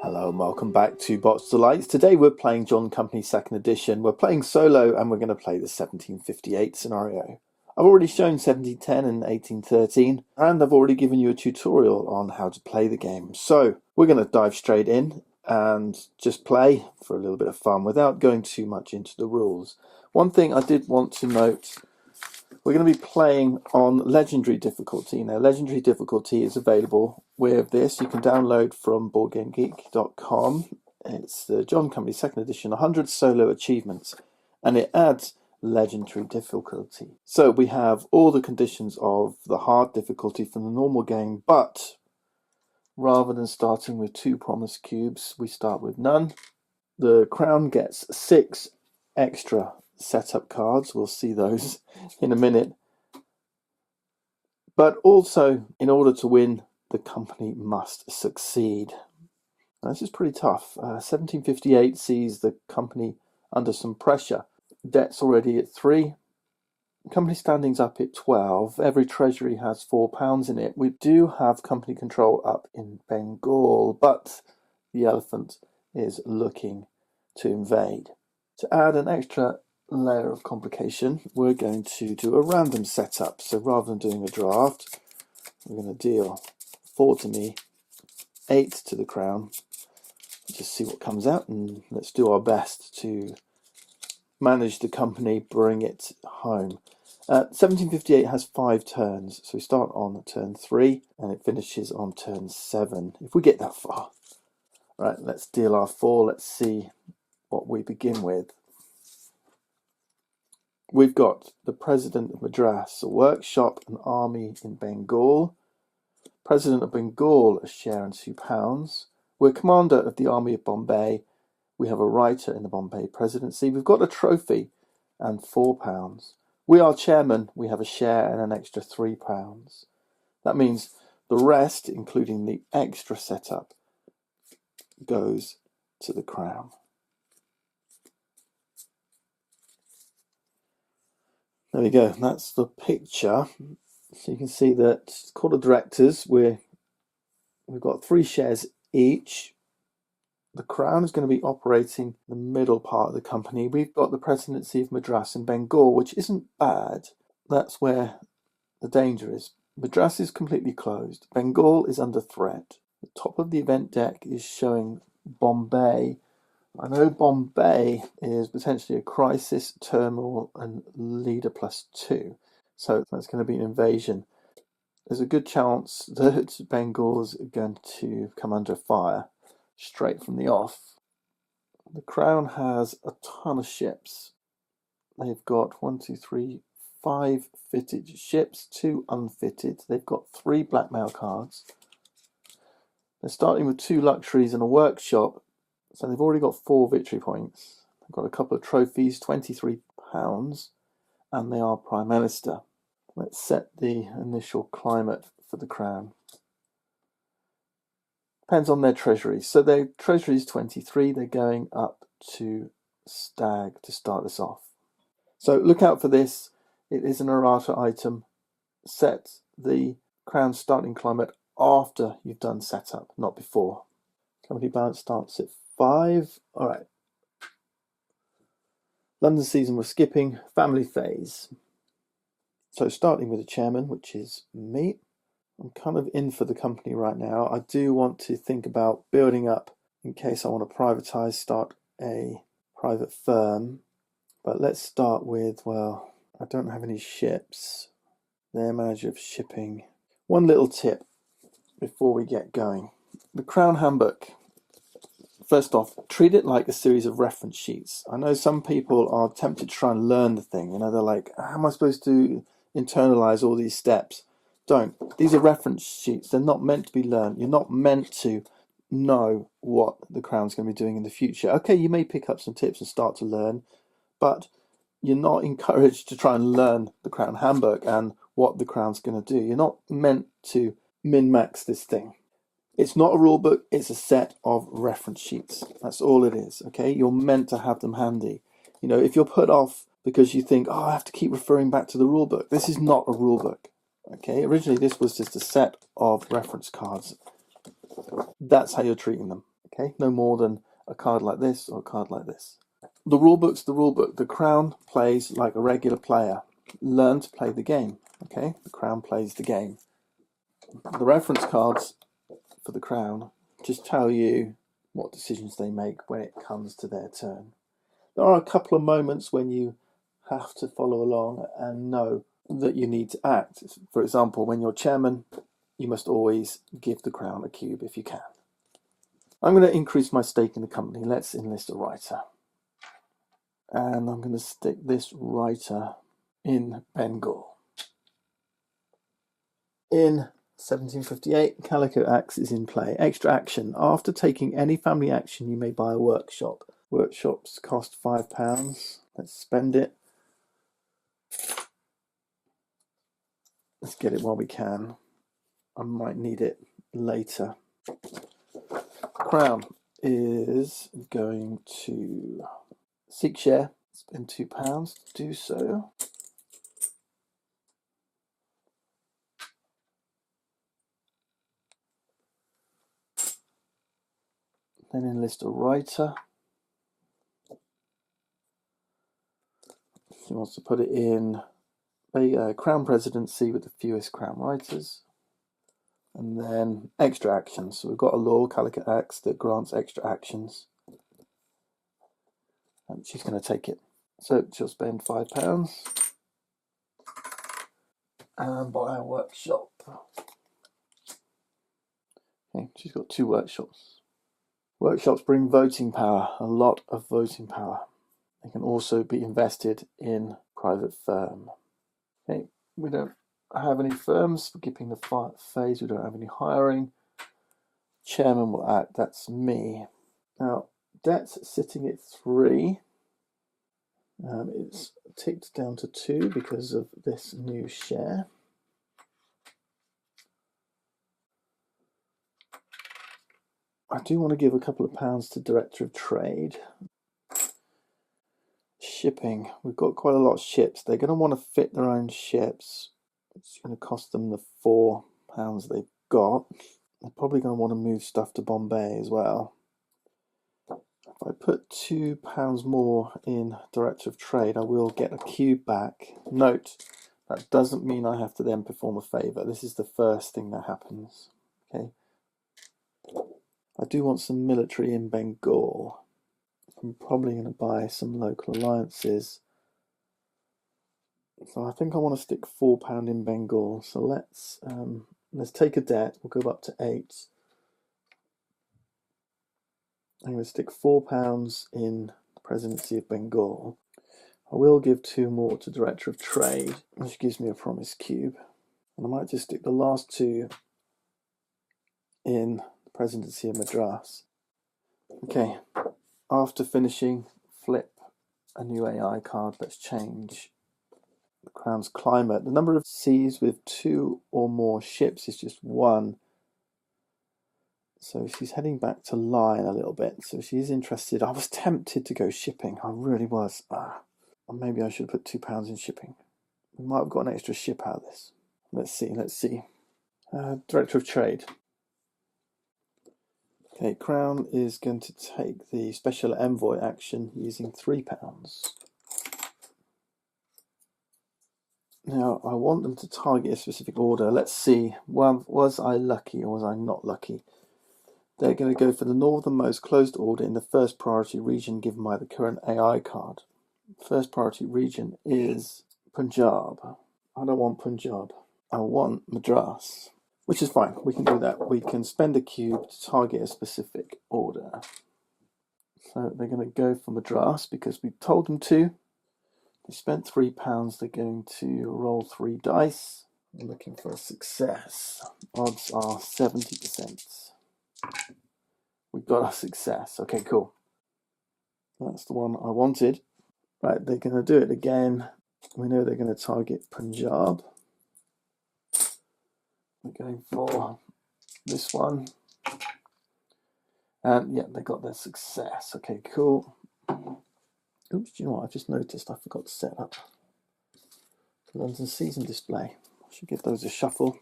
Hello and welcome back to Bot's Delights. Today we're playing John Company 2nd edition. We're playing solo and we're going to play the 1758 scenario. I've already shown 1710 and 1813 and I've already given you a tutorial on how to play the game. So we're going to dive straight in and just play for a little bit of fun without going too much into the rules. One thing I did want to note, we're going to be playing on legendary difficulty. Now, legendary difficulty is available with this. You can download from BoardGameGeek.com. It's the John Company 2nd edition, 100 solo achievements, and it adds legendary difficulty. So we have all the conditions of the hard difficulty from the normal game, but rather than starting with 2 promise cubes, we start with none. The crown gets 6 extra setup cards. We'll see those in a minute. But also, in order to win, the company must succeed. Now, this is pretty tough. 1758 sees the company under some pressure. Debt's already at 3. Company standing's up at 12. Every treasury has £4 in it. We do have company control up in Bengal, but the elephant is looking to invade. To add an extra layer of complication, we're going to do a random setup. So rather than doing a draft, we're going to deal 4 to me, 8 to the crown. Just see what comes out, and let's do our best to manage the company, bring it home. 1758 has 5 turns, so we start on turn 3 and it finishes on turn 7, if we get that far. Right, let's deal our 4. Let's see what we begin with. We've got the President of Madras, a workshop, an army in Bengal. President of Bengal, a share and £2. We're commander of the Army of Bombay. We have a writer in the Bombay Presidency. We've got a trophy and £4. We are chairman. We have a share and an extra £3. That means the rest, including the extra setup, goes to the crown. There we go, that's the picture. So you can see that it's called the directors. We've got 3 shares each. The crown is going to be operating the middle part of the company. We've got the presidency of Madras and Bengal, which isn't bad. That's where the danger is. Madras is completely closed. Bengal is under threat. The top of the event deck is showing Bombay. I know Bombay is potentially a crisis, turmoil, and leader +2. So that's going to be an invasion. There's a good chance that Bengal's going to come under fire straight from the off. The crown has a ton of ships. They've got 5 fitted ships, 2 unfitted. They've got 3 blackmail cards. They're starting with 2 luxuries and a workshop. So they've already got 4 victory points. They've got a couple of trophies, £23, and they are Prime Minister. Let's set the initial climate for the crown. Depends on their treasuries. So their treasury is 23. They're going up to Stag to start this off. So look out for this. It is an errata item. Set the crown starting climate after you've done setup, not before. Company balance starts at 5. All right. London season we're skipping. Family phase. So starting with the chairman, which is me. I'm kind of in for the company right now. I do want to think about building up in case I want to privatize, start a private firm. But let's start with, well, I don't have any ships. They're manager of shipping. One little tip before we get going. The Crown Handbook. First off, treat it like a series of reference sheets. I know some people are tempted to try and learn the thing. You know, they're like, how am I supposed to internalize all these steps? Don't. These are reference sheets. They're not meant to be learned. You're not meant to know what the crown's going to be doing in the future. Okay, you may pick up some tips and start to learn, but you're not encouraged to try and learn the Crown Handbook and what the crown's going to do. You're not meant to min-max this thing. It's not a rule book, it's a set of reference sheets. That's all it is, okay? You're meant to have them handy. You know, if you're put off because you think, oh, I have to keep referring back to the rule book, this is not a rule book, okay? Originally, this was just a set of reference cards. That's how you're treating them. Okay, no more than a card like this or a card like this. The rulebook's the rulebook. The Crown plays like a regular player. Learn to play the game. Okay, the Crown plays the game. The reference cards for the Crown just tell you what decisions they make when it comes to their turn. There are a couple of moments when you have to follow along and know that you need to act. For example, when you're chairman, you must always give the Crown a cube if you can. I'm going to increase my stake in the company. Let's enlist a writer. And I'm going to stick this writer in Bengal. In 1758, Calico Axe is in play. Extra action. After taking any family action, you may buy a workshop. Workshops cost £5. Let's spend it. Let's get it while we can. I might need it later. Crown is going to seek share. Spend £2 to do so. Then enlist a writer. He wants to put it in Crown Presidency with the fewest Crown writers. And then extra actions. So we've got a law, Calico Axe, that grants extra actions. And she's going to take it. So she'll spend £5 and buy a workshop. Okay, she's got 2 workshops. Workshops bring voting power, a lot of voting power. They can also be invested in private firm. Okay, we don't have any firms. Skipping the phase, we don't have any hiring. Chairman will act, that's me. Now, debt's sitting at 3. It's ticked down to 2 because of this new share. I do want to give a couple of pounds to Director of Trade. Shipping. We've got quite a lot of ships. They're going to want to fit their own ships. It's going to cost them the £4 they've got. They're probably going to want to move stuff to Bombay as well. If I put £2 more in Director of Trade, I will get a cube back. Note, that doesn't mean I have to then perform a favour. This is the first thing that happens. Okay. I do want some military in Bengal. I'm probably going to buy some local alliances. So I think I want to stick £4 in Bengal. So let's take a debt. We'll go up to 8. I'm going to stick £4 in the presidency of Bengal. I will give 2 more to Director of Trade, which gives me a promise cube. And I might just stick the last 2 in the presidency of Madras. Okay, after finishing, flip a new AI card. Let's change the Crown's climate. The number of seas with 2 or more ships is just 1. So she's heading back to line a little bit. So she's interested. I was tempted to go shipping. I really was. Or maybe I should put £2 in shipping. We might have got an extra ship out of this. Let's see. Director of Trade. Okay, Crown is going to take the special envoy action using £3. Now, I want them to target a specific order. Let's see. Well, was I lucky or was I not lucky? They're going to go for the northernmost closed order in the first priority region given by the current AI card. First priority region is Punjab. I don't want Punjab. I want Madras, which is fine. We can do that. We can spend a cube to target a specific order. So they're going to go for Madras because we told them to. They spent £3. They're going to roll 3 dice. I'm looking for a success. Odds are 70%. We got a success. Okay, cool. That's the one I wanted. Right, they're going to do it again. We know they're going to target Punjab. We're going for this one. And yeah, they got their success. Okay, cool. Oops, do you know what? I just noticed I forgot to set up the London season display. I should give those a shuffle.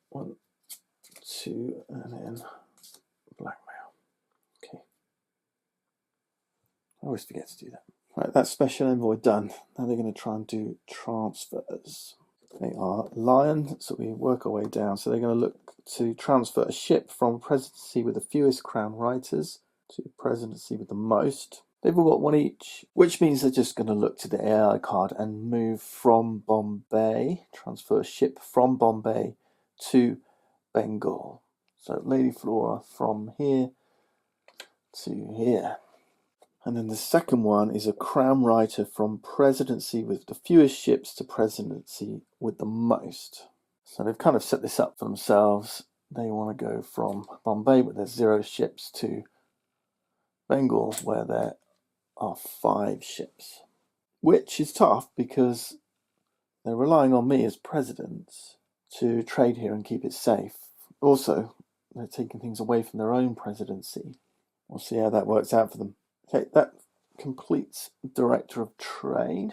1, 2, and then blackmail. Okay. I always forget to do that. Right, that's special envoy done. Now they're going to try and do transfers. They are lion, so we work our way down. So they're going to look to transfer a ship from presidency with the fewest crown writers to presidency with the most. They've all got one each, which means they're just going to look to the AI card and move from Bombay, transfer a ship from Bombay to Bengal. So Lady Flora from here to here. And then the second one is a crown writer from presidency with the fewest ships to presidency with the most. So they've kind of set this up for themselves. They want to go from Bombay, where there's 0 ships, to Bengal, where there are 5 ships. Which is tough because they're relying on me as president to trade here and keep it safe. Also, they're taking things away from their own presidency. We'll see how that works out for them. Okay, that completes Director of Trade.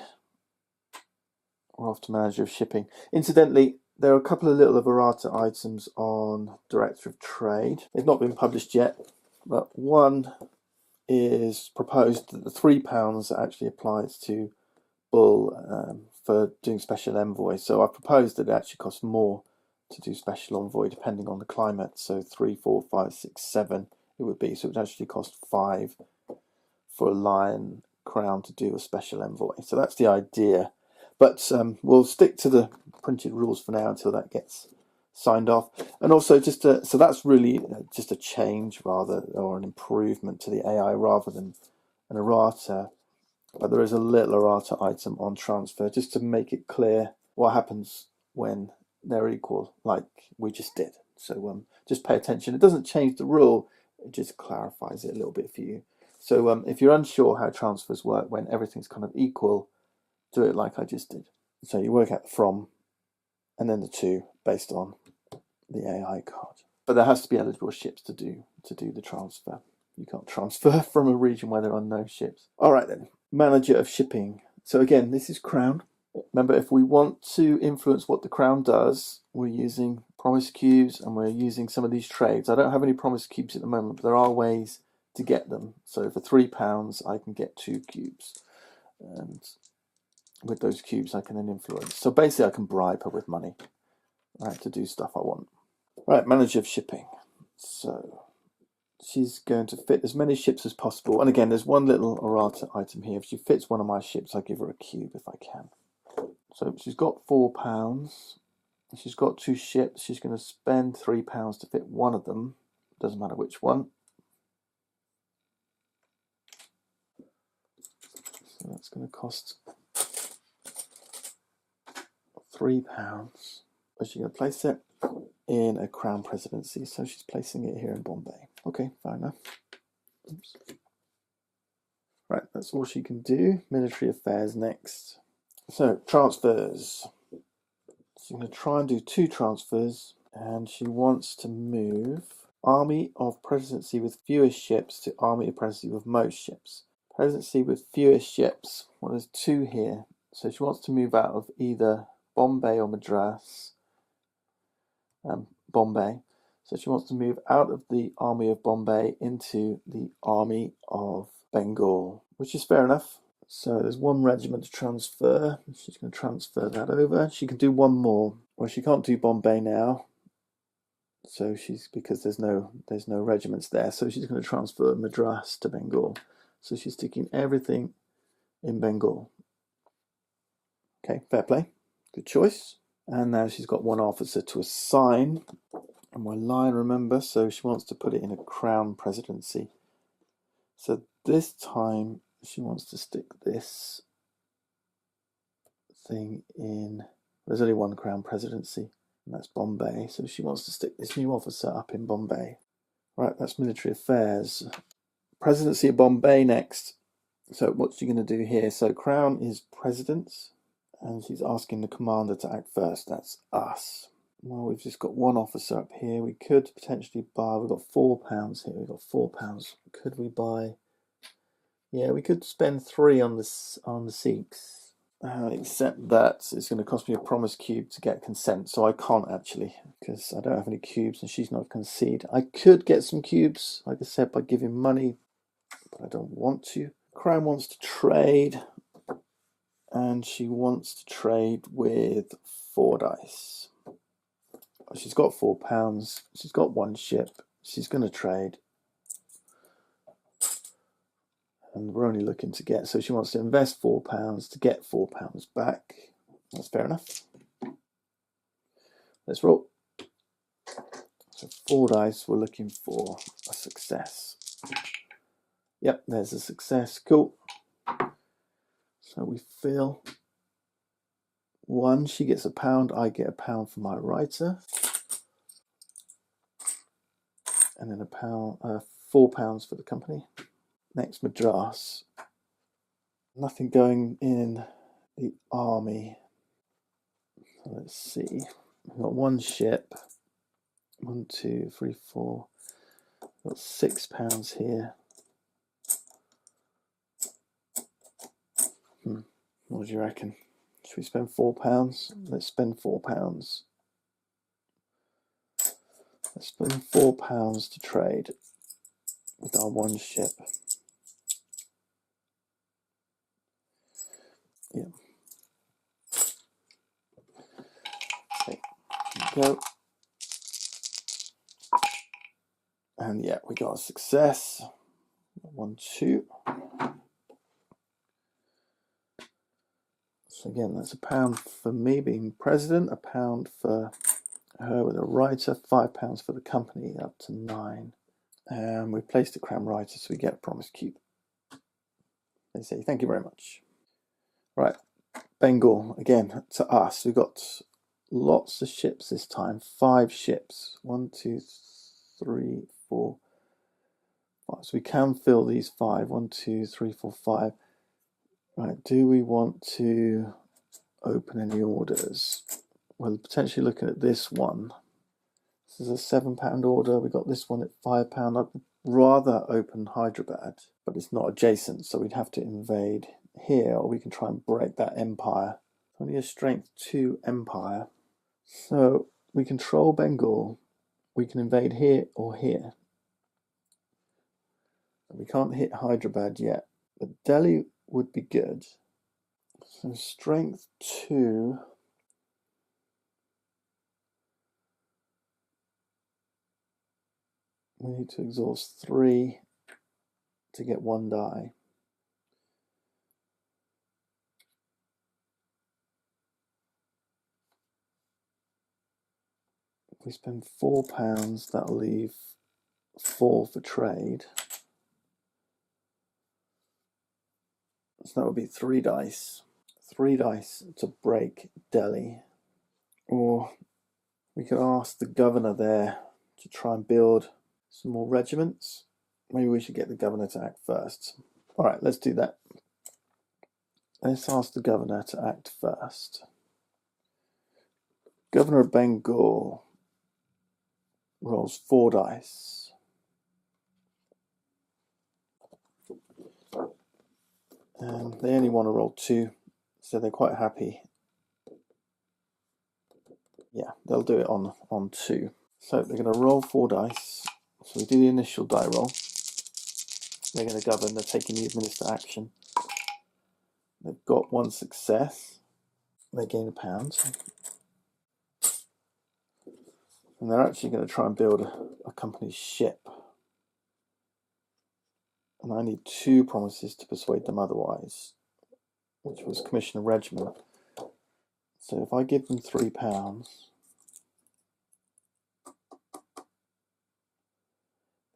We're off to Manager of Shipping. Incidentally, there are a couple of little errata items on Director of Trade. They've not been published yet, but one is proposed that the £3 actually applies to Bull for doing special envoy. So I've proposed that it actually costs more to do special envoy depending on the climate. So 3, 4, 5, 6, 7 it would be. So it would actually cost 5 for a lion crown to do a special envoy. So that's the idea. But we'll stick to the printed rules for now until that gets signed off. And also so that's really just a change rather, or an improvement to the AI rather than an errata. But there is a little errata item on transfer just to make it clear what happens when they're equal, like we just did. So just pay attention. It doesn't change the rule, it just clarifies it a little bit for you. So if you're unsure how transfers work when everything's kind of equal, do it like I just did. So you work out the from and then the to based on the AI card. But there has to be eligible ships to do the transfer. You can't transfer from a region where there are no ships. All right then, Manager of Shipping. So again, this is Crown. Remember, if we want to influence what the Crown does, we're using promise cubes and we're using some of these trades. I don't have any promise cubes at the moment, but there are ways to get them. So for £3, I can get 2 cubes. And with those cubes, I can then influence. So basically, I can bribe her with money, right, to do stuff I want. Right, Manager of Shipping. So she's going to fit as many ships as possible. And again, there's one little errata item here. If she fits one of my ships, I give her a cube if I can. So she's got £4. She's got 2 ships. She's going to spend £3 to fit one of them. Doesn't matter which one. So that's going to cost £3. Where's she going to place it? In a Crown presidency. So she's placing it here in Bombay. Okay, fine enough. Oops. Right, that's all she can do. Military affairs next. So, transfers. She's going to try and do 2 transfers, and she wants to move Army of Presidency with fewest ships to Army of Presidency with most ships. Presidency with fewest ships. Well, there's 2 here. So she wants to move out of either Bombay or Madras. Bombay. So she wants to move out of the Army of Bombay into the Army of Bengal, which is fair enough. So there's 1 regiment to transfer. She's going to transfer that over. She can do 1 more. Well, she can't do Bombay now. So because there's no regiments there. So she's going to transfer Madras to Bengal. So she's sticking everything in Bengal. Okay, fair play. Good choice. And now she's got 1 officer to assign. And my line, remember, so she wants to put it in a Crown presidency. So this time she wants to stick this thing in. There's only 1 Crown presidency, and that's Bombay. So she wants to stick this new officer up in Bombay. Right, that's military affairs. Presidency of Bombay next. So what's she going to do here? So Crown is president, and she's asking the commander to act first. That's us. Well, we've just got 1 officer up here. We could potentially buy. We've got £4 here. We've got £4. Could we buy? Yeah, we could spend 3 on the Sikhs. except that it's going to cost me a promise cube to get consent, so I can't actually, because I don't have any cubes and she's not concede. I could get some cubes, like I said, by giving money, but I don't want to. Crown wants to trade, and she wants to trade with 4 dice. She's got £4. She's got 1 ship. She's going to trade. And we're only looking to get, so she wants to invest £4 to get £4 back. That's fair enough. Let's roll. So 4 dice, we're looking for a success. Yep, there's a success. Cool. So we fill 1. She gets £1. I get £1 for my writer. And then £4 for the company. Next, Madras. Nothing going in the army. So let's see. We've got 1 ship. 1, 2, 3, 4. We've got £6 here. What do you reckon? Should we spend £4? Let's spend £4. Let's spend £4 to trade with our 1 ship. Yeah. Okay. Go. And yeah, we got a success. 1, 2. So again, that's £1 for me being president, £1 for her with a writer, £5 for the company, up to 9. And we placed a crown writer, so we get a promise cube. They say, thank you very much. Right, Bengal, again, to us. We've got lots of ships this time, 5 ships. 1, 2, 3, 4, 5. So we can fill these 5. 1, 2, 3, 4, 5. Right, do we want to open any orders? We're potentially looking at this one. This is a £7 order. We got this one at £5. I'd rather open Hyderabad, but it's not adjacent, so we'd have to invade here, or we can try and break that empire. Only a strength 2 empire. So we control Bengal. We can invade here or here. We can't hit Hyderabad yet, but Delhi would be good. So strength 2. We need to exhaust 3 to get 1 die. If we spend £4, that'll leave 4 for trade. So that would be 3 dice. 3 dice to break Delhi. Or we could ask the governor there to try and build some more regiments. Maybe we should get the governor to act first. All right, let's do that. Let's ask the governor to act first. Governor of Bengal rolls 4 dice. And they only want to roll 2, so they're quite happy. Yeah, they'll do it on 2. So they're going to roll 4 dice. So we do the initial die roll. They're going to govern, they're taking the administer action. They've got 1 success. They gain £1. And they're actually going to try and build a company's ship. And I need 2 promises to persuade them otherwise, which was commission a regiment. So if I give them £3,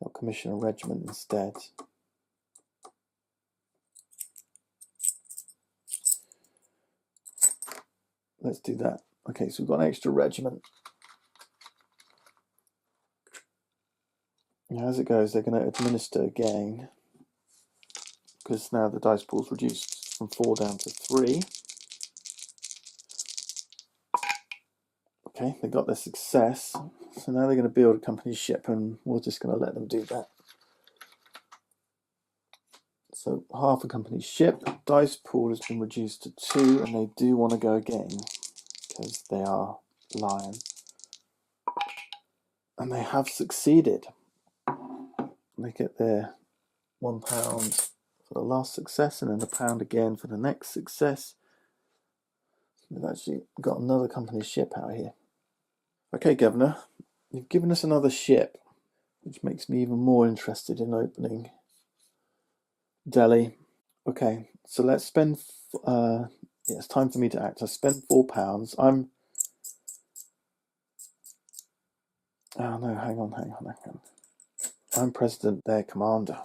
they'll commission a regiment instead. Let's do that. Okay, so we've got an extra regiment. Now, as it goes, they're going to administer again, because now the dice pool's reduced from 4 down to 3. Okay, they got their success. So now they're going to build a company ship, and we're just going to let them do that. So half a company's ship. Dice pool has been reduced to 2, and they do want to go again because they are lion. And they have succeeded. They get their £1 for the last success, and then £1 again for the next success. They've actually got another company's ship out here. Okay, Governor, you've given us another ship, which makes me even more interested in opening Delhi. Okay, so let's spend. Yeah, it's time for me to act. I spend £4. Oh no, hang on. I'm president, their commander.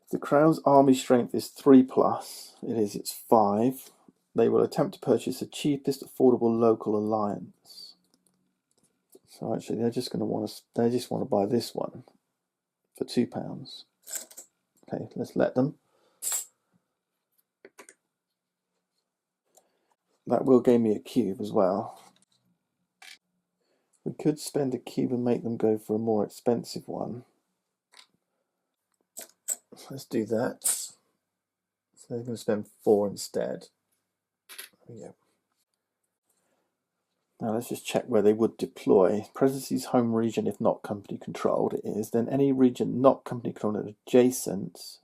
If the Crown's army strength is 3+, it's 5. They will attempt to purchase the cheapest affordable local alliance. So actually, they're just going to want to. They just want to buy this one for £2. Okay, let's let them. That will gain me a cube as well. We could spend a cube and make them go for a more expensive one. Let's do that. So they're going to spend 4 instead. There we go. Now let's just check where they would deploy. Presidency's home region, if not company controlled, it is. Then any region not company controlled adjacent.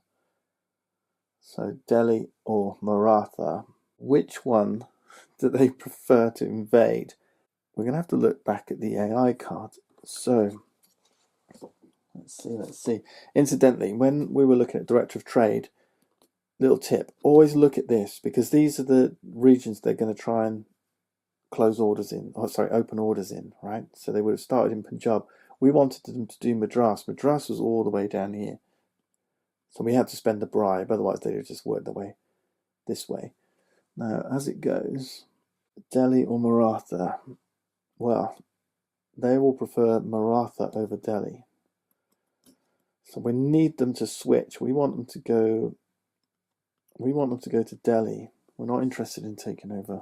So Delhi or Maratha. Which one do they prefer to invade? We're going to have to look back at the AI card. So let's see. Incidentally, when we were looking at Director of Trade, little tip, always look at this, because these are the regions they're going to try and close orders in, open orders in, right? So they would have started in Punjab. We wanted them to do Madras. Madras was all the way down here. So we had to spend a bribe, otherwise they would just work their way this way. Now, as it goes, Delhi or Maratha? Well, they will prefer Maratha over Delhi. So we need them to switch. We want them to go to Delhi. We're not interested in taking over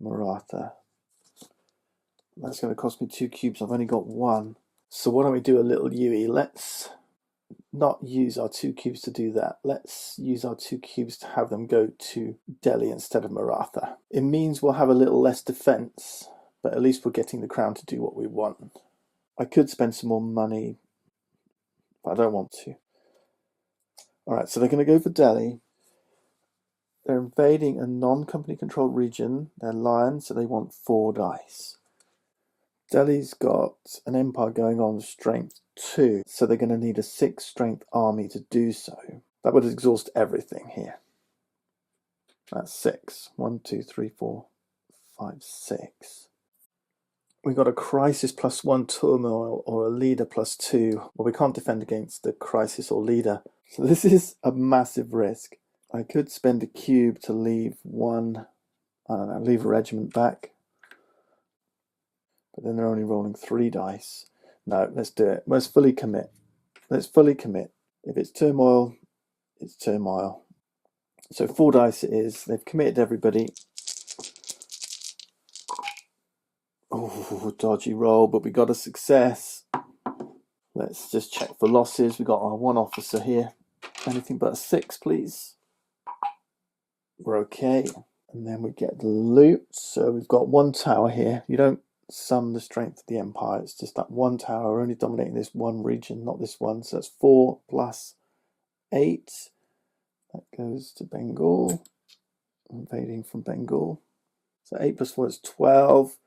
Maratha. That's going to cost me 2 cubes. I've only got 1. So why don't we do a little UE? Let's not use our 2 cubes to do that. Let's use our 2 cubes to have them go to Delhi instead of Maratha. It means we'll have a little less defense, but at least we're getting the Crown to do what we want. I could spend some more money, but I don't want to. Alright, so they're going to go for Delhi. They're invading a non-company controlled region. They're lion, so they want 4 dice. Delhi's got an empire going on strength 2, so they're going to need a 6 strength army to do so. That would exhaust everything here. That's 6. 1, 2, 3, 4, 5, 6. We've got a crisis +1 turmoil or a leader +2. Well, we can't defend against the crisis or leader. So this is a massive risk. I could spend a cube to leave leave a regiment back. But then they're only rolling 3 dice. No, let's do it. Let's fully commit. If it's turmoil, it's turmoil. So 4 dice it is. They've committed everybody. Oh, dodgy roll, but we got a success. Let's just check for losses. We got our 1 officer here. Anything but a 6, please. We're okay. And then we get the loot. So we've got 1 tower here. You don't sum the strength of the empire. It's just that 1 tower only dominating this 1 region, not this one. So that's 4 plus 8. That goes to Bengal. Invading from Bengal. So 8 plus 4 is 12.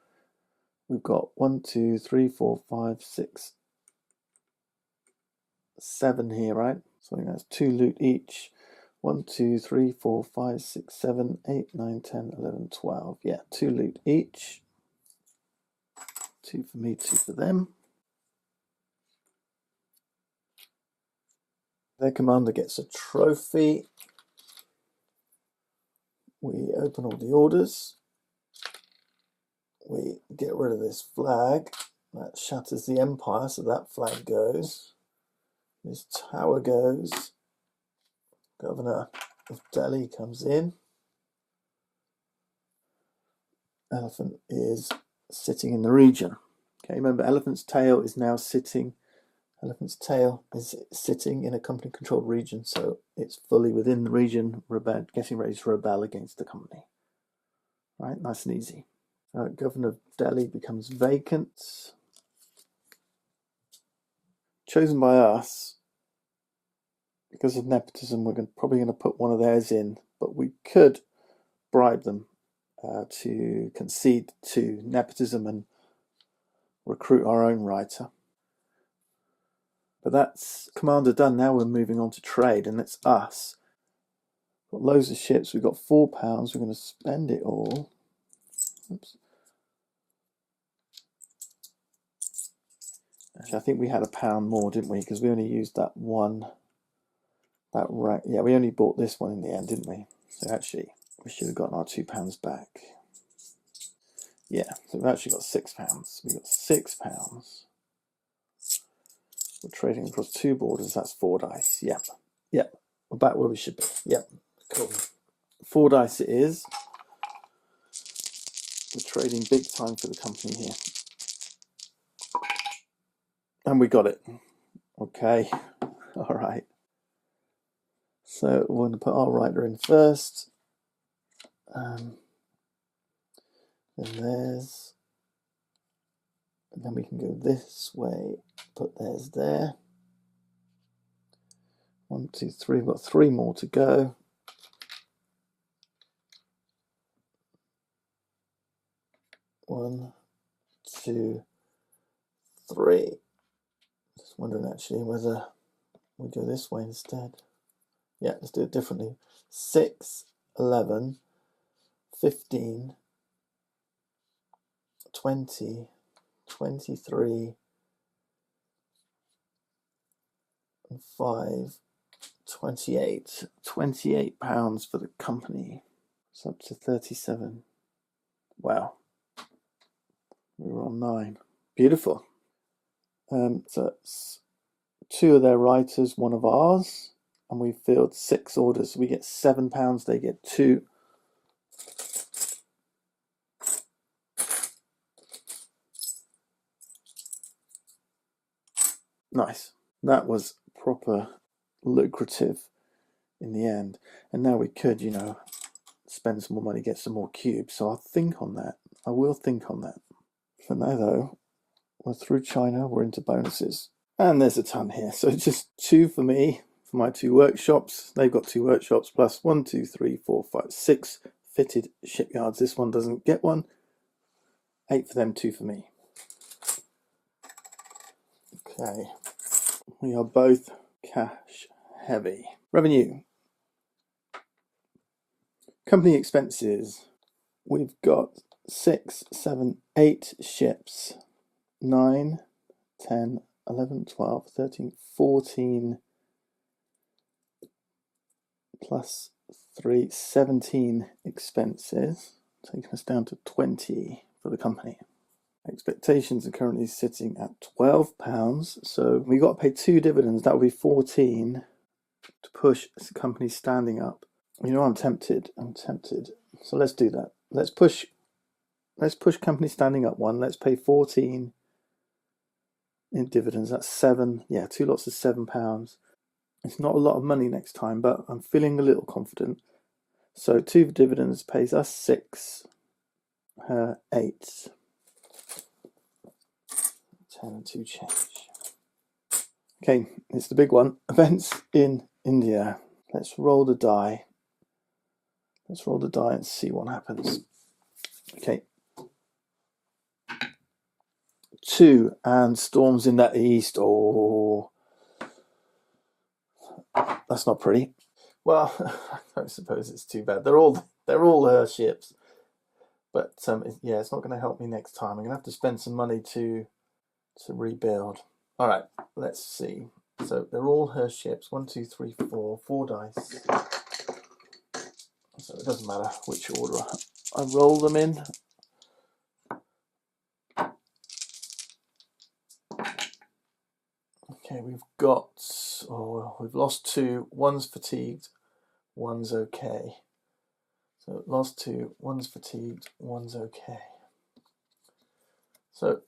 We've got 1, 2, 3, 4, 5, 6, 7 here, right? So I think that's 2 loot each. 1, 2, 3, 4, 5, 6, 7, 8, 9, 10, 11, 12. Yeah, 2 loot each. 2 for me, 2 for them. Their commander gets a trophy. We open all the orders. We get rid of this flag. That shatters the empire, so that flag goes. This tower goes. Governor of Delhi comes in. Elephant is sitting in the region. Okay, remember, elephant's tail is now sitting Elephant's tail is sitting in a company-controlled region, so it's fully within the region, getting ready to rebel against the company. Right, nice and easy. Governor of Delhi becomes vacant. Chosen by us. Because of nepotism, we're probably going to put one of theirs in, but we could bribe them to concede to nepotism and recruit our own writer. But that's commander done. Now we're moving on to trade, and it's us. Got loads of ships. We've got £4. We're going to spend it all. Oops. Actually, I think we had £1 more, didn't we? Because we only used that one. Yeah, we only bought this one in the end, didn't we? So actually, we should have gotten our £2 back. Yeah, so we've actually got £6. We've got £6. We're trading across 2 borders. That's 4 dice. Yep. We're back where we should be. Yep. Cool. 4 dice it is. We're trading big time for the company here. And we got it. Okay. All right. So we're going to put our writer in first. Then there's. And then we can go this way. Put theirs there. 1, 2, 3. We've got 3 more to go. 1, 2, 3. Just wondering actually whether we go this way instead. Yeah, let's do it differently. 6, 11, 15, 20, 23, and 5, 28. £28 for the company. It's up to 37. Wow. We were on 9. Beautiful. So it's 2 of their writers, 1 of ours, and we filled 6 orders. So we get £7, they get 2. Nice. That was proper lucrative in the end. And now we could, spend some more money, get some more cubes. So I'll think on that. I will think on that. For now, though, we're through China. We're into bonuses. And there's a ton here. So just 2 for me, for my 2 workshops. They've got 2 workshops plus 1, 2, 3, 4, 5, 6 fitted shipyards. This one doesn't get one. 8 for them, 2 for me. Okay. We are both cash heavy. Revenue. Company expenses. We've got 6, 7, 8 ships. 9, 10, 11, 12, 13, 14 plus 3, 17 expenses, taking us down to 20 for the company. Expectations are currently sitting at £12, so we got to pay 2 dividends. That would be 14 to push the company standing up. I'm tempted. So let's do that. Let's push company standing up 1. Let's pay 14 in dividends. That's 7. Yeah, 2 lots of £7. It's not a lot of money next time, but I'm feeling a little confident. So 2 dividends pays us 6, 8, 10 and 2 change. Okay, it's the big one. Events in India. Let's roll the die. Let's roll the die and see what happens. Okay. 2 and storms in that east. Oh, that's not pretty. Well, I don't suppose it's too bad. They're all ships, but yeah, it's not going to help me next time. I'm going to have to spend some money to rebuild. All right, let's see. So they're all her ships. 1, 2, 3, 4 dice. So it doesn't matter which order I roll them in. Okay, we've lost 2. 1's fatigued, 1's okay. So lost 2, 1's fatigued, 1's okay. So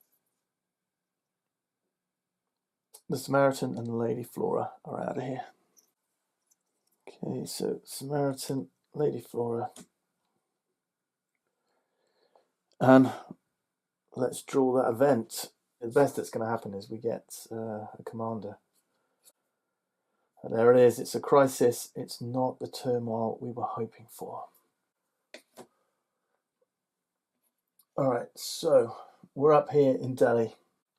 The Samaritan and the Lady Flora are out of here. Okay, so Samaritan, Lady Flora. And let's draw that event. The best that's going to happen is we get a commander. And there it is. It's a crisis. It's not the turmoil we were hoping for. All right, so we're up here in Delhi.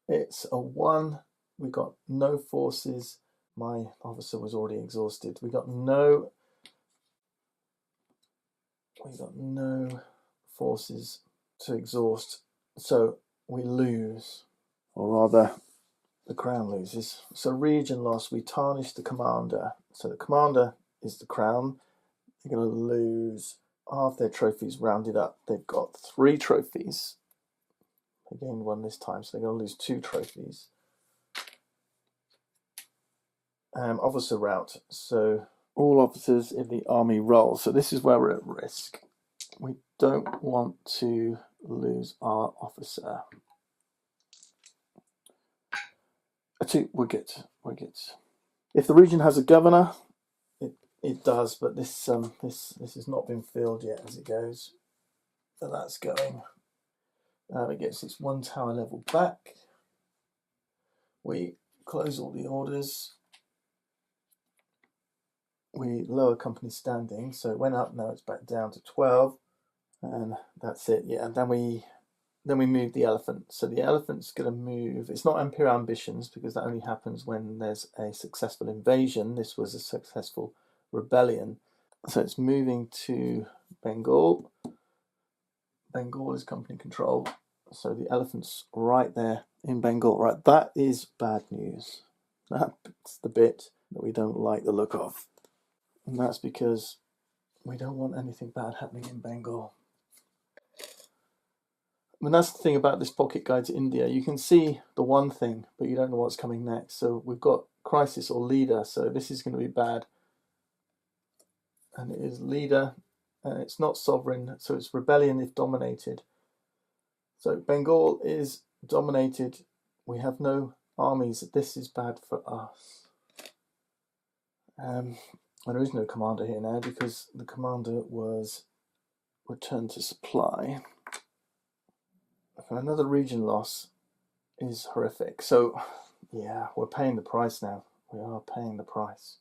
It's a 1. We got no forces. My officer was already exhausted. We got no forces to exhaust. So we lose, or rather the crown loses. So region loss, we tarnish the commander. So the commander is the crown. They're going to lose half their trophies rounded up. They've got 3 trophies. They gained 1 this time, so they're going to lose 2 trophies. Officer rout. So all officers in the army roll. So this is where we're at risk. We don't want to lose our officer. 2, we're good. We're good. If the region has a governor, it does, but this has not been filled yet as it goes. So that's going. It gets its 1 tower level back. We close all the orders. We lower company standing, so it went up. Now it's back down to 12, and that's it. Yeah, and then we move the elephant. So the elephant's going to move. It's not Empire Ambitions because that only happens when there's a successful invasion. This was a successful rebellion. So it's moving to Bengal. Bengal is company control. So the elephant's right there in Bengal. Right, that is bad news. That's the bit that we don't like the look of. And that's because we don't want anything bad happening in Bengal. I mean, that's the thing about this pocket guide to India. You can see the one thing, but you don't know what's coming next. So we've got crisis or leader. So this is going to be bad. And it is leader. And it's not sovereign. So it's rebellion if dominated. So Bengal is dominated. We have no armies. This is bad for us. And there is no commander here now because the commander was returned to supply. Another region loss is horrific. So, yeah, we're paying the price now. We are paying the price.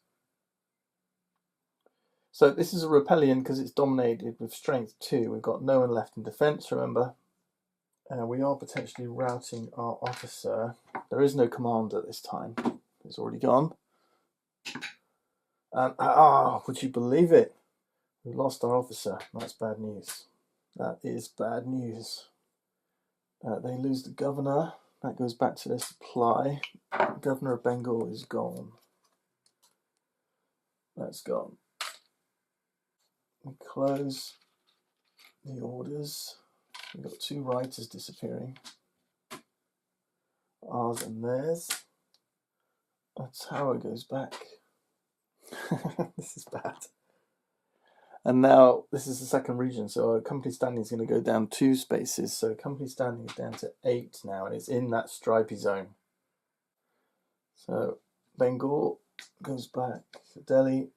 So this is a rebellion because it's dominated with strength 2. We've got no one left in defense, remember. We are potentially routing our officer. There is no commander this time. It's already gone. And, would you believe it? We lost our officer. That's bad news. That is bad news. They lose the governor. That goes back to their supply. The governor of Bengal is gone. That's gone. We close the orders. We've got 2 writers disappearing. Ours and theirs. A tower goes back. This is bad. And now this is the second region, so our company standing is going to go down 2 spaces. So company standing is down to 8 now, and it's in that stripy zone. So Bengal goes back, Delhi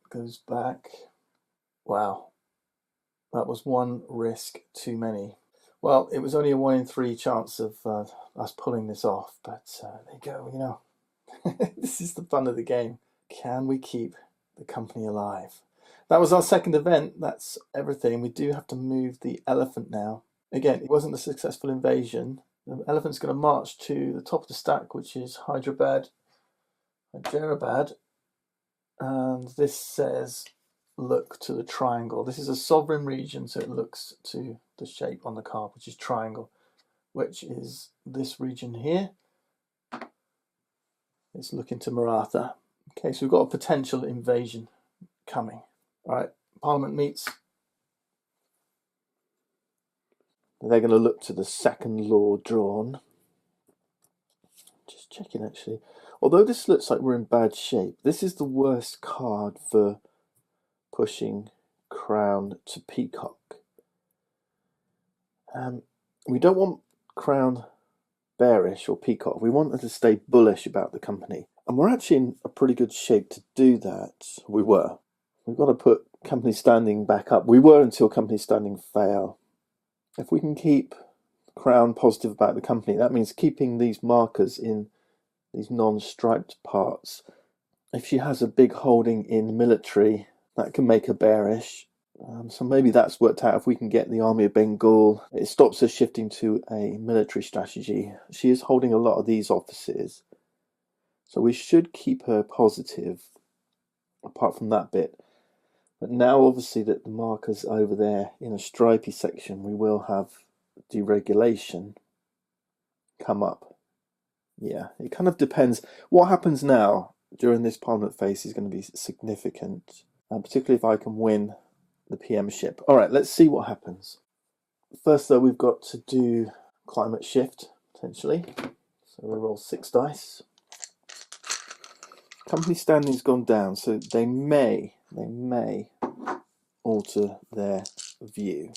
goes back. Wow, that was 1 risk too many. Well, it was only a 1 in 3 chance of us pulling this off, but there you go, you know. This is the fun of the game. Can we keep the company alive? That was our second event. That's everything. We do have to move the elephant now. Again, it wasn't a successful invasion. The elephant's going to march to the top of the stack, which is Hyderabad. And this says, look to the triangle. This is a sovereign region, so it looks to the shape on the card, which is triangle, which is this region here. It's looking to Maratha. Okay, so we've got a potential invasion coming. All right, Parliament meets. They're going to look to the second law drawn. Just checking actually. Although this looks like we're in bad shape, this is the worst card for pushing crown to peacock. We don't want crown bearish or peacock. We want her to stay bullish about the company. And we're actually in a pretty good shape to do that. We were. We've got to put company standing back up. We were until company standing fail. If we can keep Crown positive about the company, that means keeping these markers in these non-striped parts. If she has a big holding in military, that can make her bearish. So maybe that's worked out. If we can get the Army of Bengal, it stops her shifting to a military strategy. She is holding a lot of these offices, so we should keep her positive apart from that bit. But now obviously that the marker's over there in a stripy section, we will have deregulation come up. Yeah, it kind of depends. What happens now during this Parliament phase is going to be significant, particularly if I can win the PM ship. All right, let's see what happens. First, though, we've got to do climate shift, potentially. So we roll 6 dice. Company standing's gone down, so they may alter their view.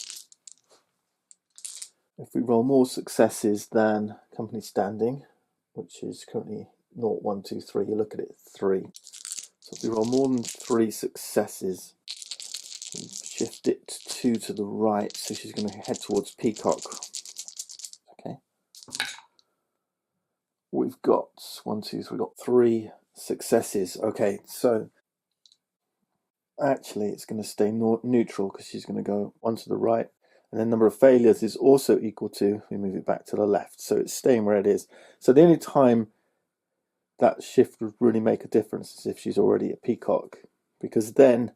If we roll more successes than company standing, which is currently 0, 1, 2, 3, you look at it 3. So if we roll more than 3 successes, shift it 2 to the right, so she's going to head towards peacock. Okay. We've got 1, 2, 3, we've got 3 successes. Okay, so actually it's going to stay neutral because she's going to go 1 to the right, and then number of failures is also equal to, we move it back to the left, so it's staying where it is. So the only time that shift would really make a difference is if she's already at peacock, because then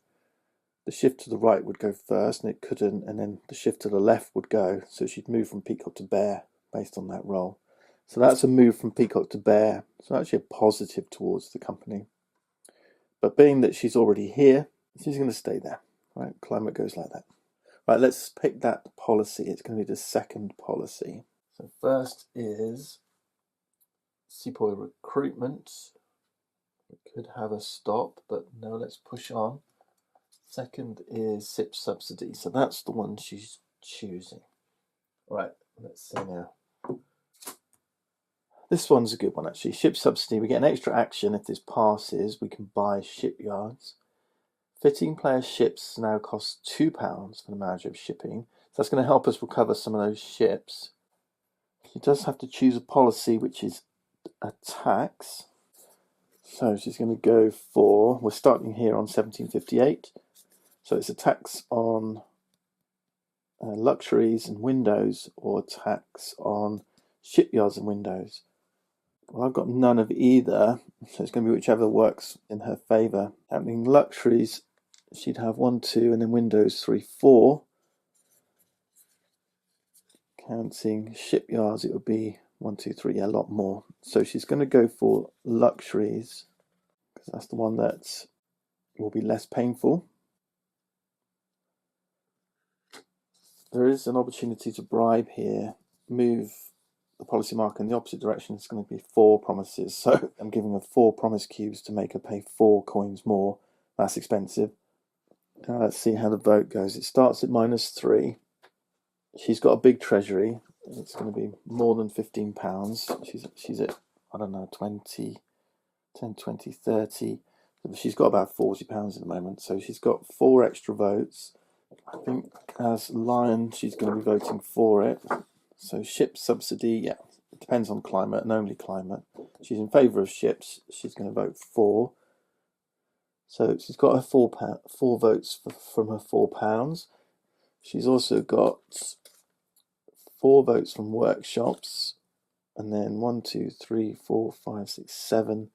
the shift to the right would go first and it couldn't, and then the shift to the left would go, so she'd move from peacock to bear based on that roll. So that's a move from peacock to bear, so actually a positive towards the company. But being that she's already here, she's going to stay there. Right, climate goes like that. Right, let's pick that policy. It's going to be the second policy. So first is sepoy recruitment. We could have a stop, but no, let's push on. Second is SIP subsidy. So that's the one she's choosing. Right, let's see now. This one's a good one, actually. Ship subsidy. We get an extra action if this passes. We can buy shipyards. 15 player ships now cost £2 for the manager of shipping. So that's going to help us recover some of those ships. She does have to choose a policy, which is a tax. So she's going to go for, we're starting here on 1758. So it's a tax on luxuries and windows, or a tax on shipyards and windows. Well, I've got none of either, so it's going to be whichever works in her favour. Happening luxuries, she'd have 1, 2, and then windows 3, 4. Counting shipyards, it would be 1, 2, 3, a lot more. So she's going to go for luxuries, because that's the one that will be less painful. There is an opportunity to bribe here, move the policy marker in the opposite direction. It's going to be 4 promises, so I'm giving her 4 promise cubes to make her pay 4 coins more. That's expensive. Now let's see how the vote goes. It starts at -3. She's got a big treasury. It's going to be more than £15. She's at, I don't know, 20, 10, 20, 30. She's got about £40 at the moment, so she's got 4 extra votes. I think as Lion, she's going to be voting for it. So ship subsidy, yeah, it depends on climate and only climate. She's in favour of ships. She's going to vote for. So she's got her 4 votes from her £4. She's also got 4 votes from workshops, and then 1, 2, 3, 4, 5, 6, 7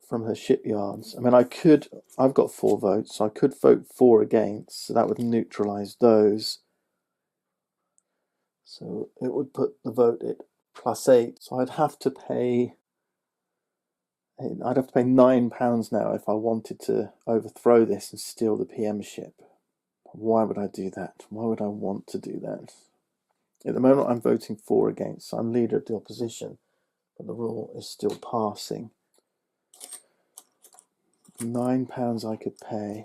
from her shipyards. I mean, I've got 4 votes, so I could vote 4 against, so that would neutralise those. So it would put the vote at +8. So I'd have to pay £9 now if I wanted to overthrow this and steal the PM ship. Why would I do that? Why would I want to do that? At the moment I'm voting 4 against, so I'm leader of the opposition, but the rule is still passing. £9 I could pay,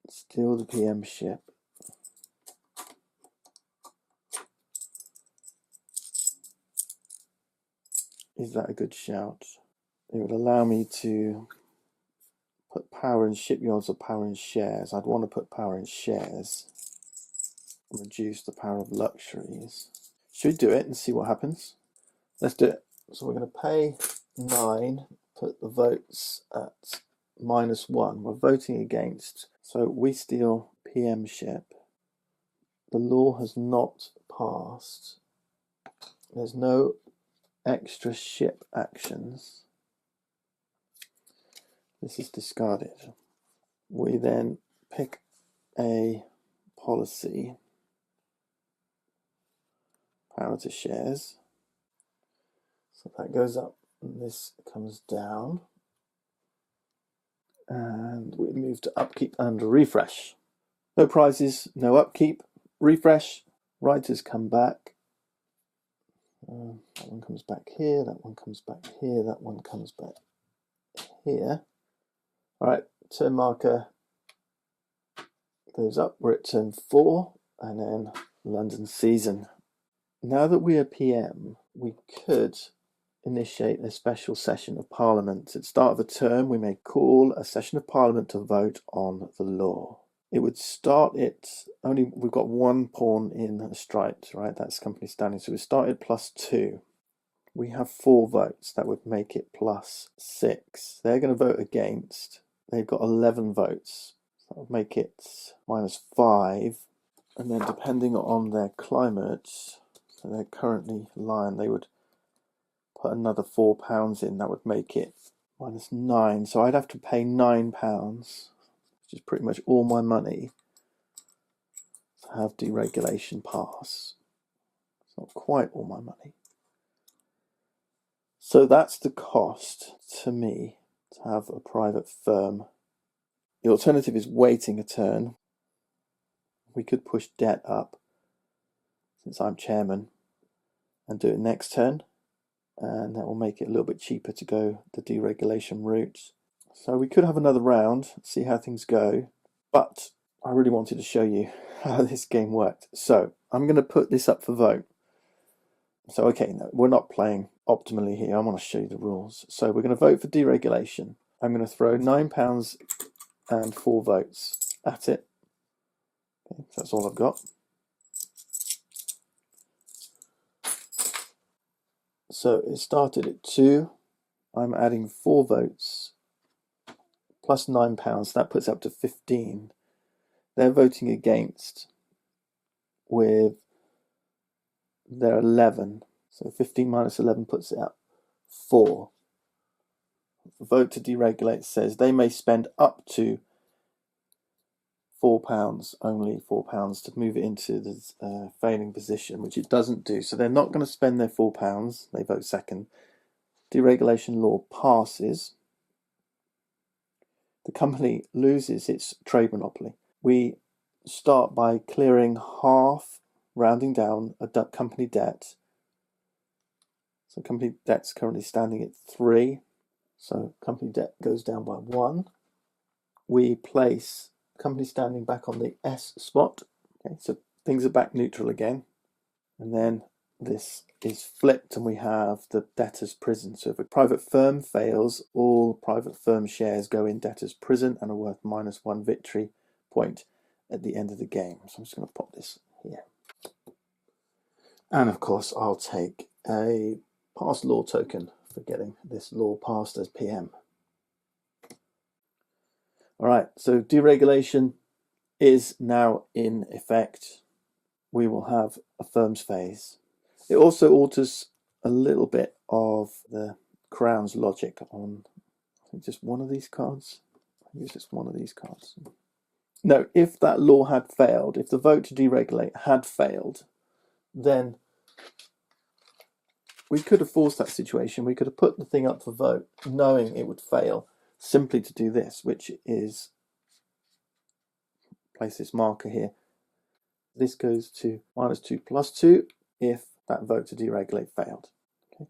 steal the PM ship. Is that a good shout? It would allow me to put power in shipyards or power in shares. I'd want to put power in shares and reduce the power of luxuries. Should we do it and see what happens? Let's do it. So we're going to pay 9, put the votes at -1. We're voting against. So we steal PM ship. The law has not passed. There's no extra ship actions. This is discarded. We then pick a policy. Power to shares. So that goes up and this comes down. And we move to upkeep and refresh. No prizes, no upkeep. Refresh. Writers come back. That one comes back here, that one comes back here, that one comes back here. All right, turn marker goes up. We're at turn 4, and then London season. Now that we are PM, we could initiate a special session of Parliament. At the start of a term, we may call a session of Parliament to vote on the law. It would start it, we've got 1 pawn in a striped, right? That's company standing. So we start at +2. We have 4 votes. That would make it +6. They're going to vote against. They've got 11 votes. That would make it -5. And then depending on their climate, so they're currently Lion, they would put another £4 in. That would make it -9. So I'd have to pay £9, which is pretty much all my money, to have deregulation pass. It's not quite all my money. So that's the cost to me to have a private firm. The alternative is waiting a turn. We could push debt up, since I'm chairman, and do it next turn. And that will make it a little bit cheaper to go the deregulation route. So we could have another round, see how things go. But I really wanted to show you how this game worked. So I'm going to put this up for vote. So, okay, no, we're not playing optimally here. I want to show you the rules. So we're going to vote for deregulation. I'm going to throw £9 and 4 votes at it. Okay, so that's all I've got. So it started at 2. I'm adding 4 votes plus £9. That puts up to 15. They're voting against with their 11. So 15 minus 11 puts it up 4. The vote to deregulate says they may spend up to £4, only £4, to move it into the failing position, which it doesn't do. So they're not going to spend their £4. They vote second. Deregulation law passes. The company loses its trade monopoly. We start by clearing half, rounding down, a company debt. So company debt's currently standing at 3. So company debt goes down by 1. We place company standing back on the S spot. Okay, so things are back neutral again. And then this is flipped and we have the debtor's prison. So if a private firm fails, all private firm shares go in debtor's prison and are worth -1 victory point at the end of the game. So I'm just going to pop this here. And of course, I'll take a pass law token for getting this law passed as PM. All right, so deregulation is now in effect. We will have a firm's phase. It also alters a little bit of the Crown's logic on, I think, just one of these cards. I use just one of these cards. No, if that law had failed, if the vote to deregulate had failed, then we could have forced that situation. We could have put the thing up for vote knowing it would fail, simply to do this, which is place this marker here. This goes to -2 plus 2 if that vote to deregulate failed. Okay.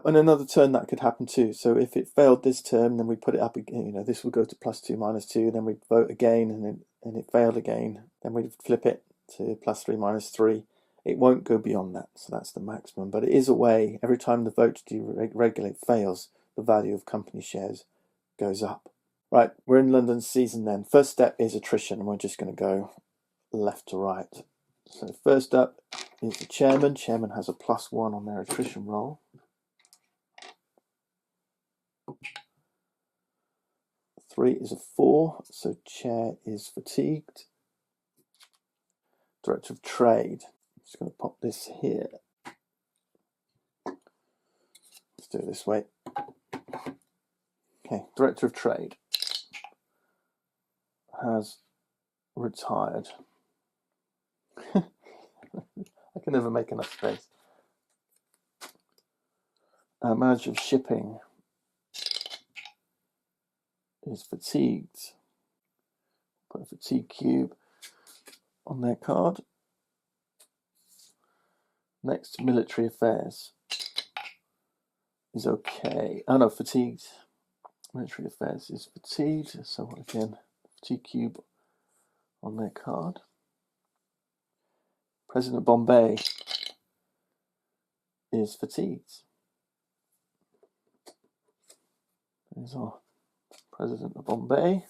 And another turn that could happen too. So if it failed this term, then we put it up again. This would go to +2 -2. Then we'd vote again, and it failed again. Then we'd flip it to +3 -3, It won't go beyond that, so that's the maximum. But it is a way, every time the vote to deregulate fails, the value of company shares goes up. Right, we're in London season then. First step is attrition, and we're just going to go left to right. So first up is the chairman. Chairman has a +1 on their attrition roll. 3 is a 4, so chair is fatigued. Director of trade. I'm just going to pop this here. Let's do it this way. Okay, director of trade has retired. I can never make enough space. Manager of shipping is fatigued. Put a fatigue cube on their card. Next, military affairs is okay. Oh no, fatigued. Military affairs is fatigued. So again, fatigue cube on their card. President of Bombay is fatigued. There's our President of Bombay.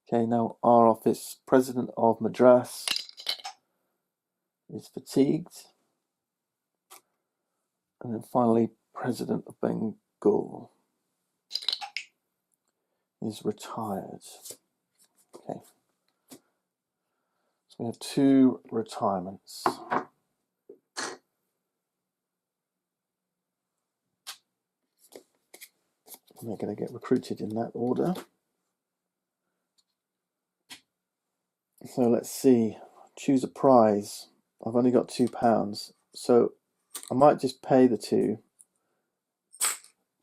Okay, now our office, President of Madras is fatigued. And then finally, President of Bengal is retired. Okay. So we have 2 retirements. They're going to get recruited in that order. So let's see. Choose a prize. I've only got £2, so I might just pay the 2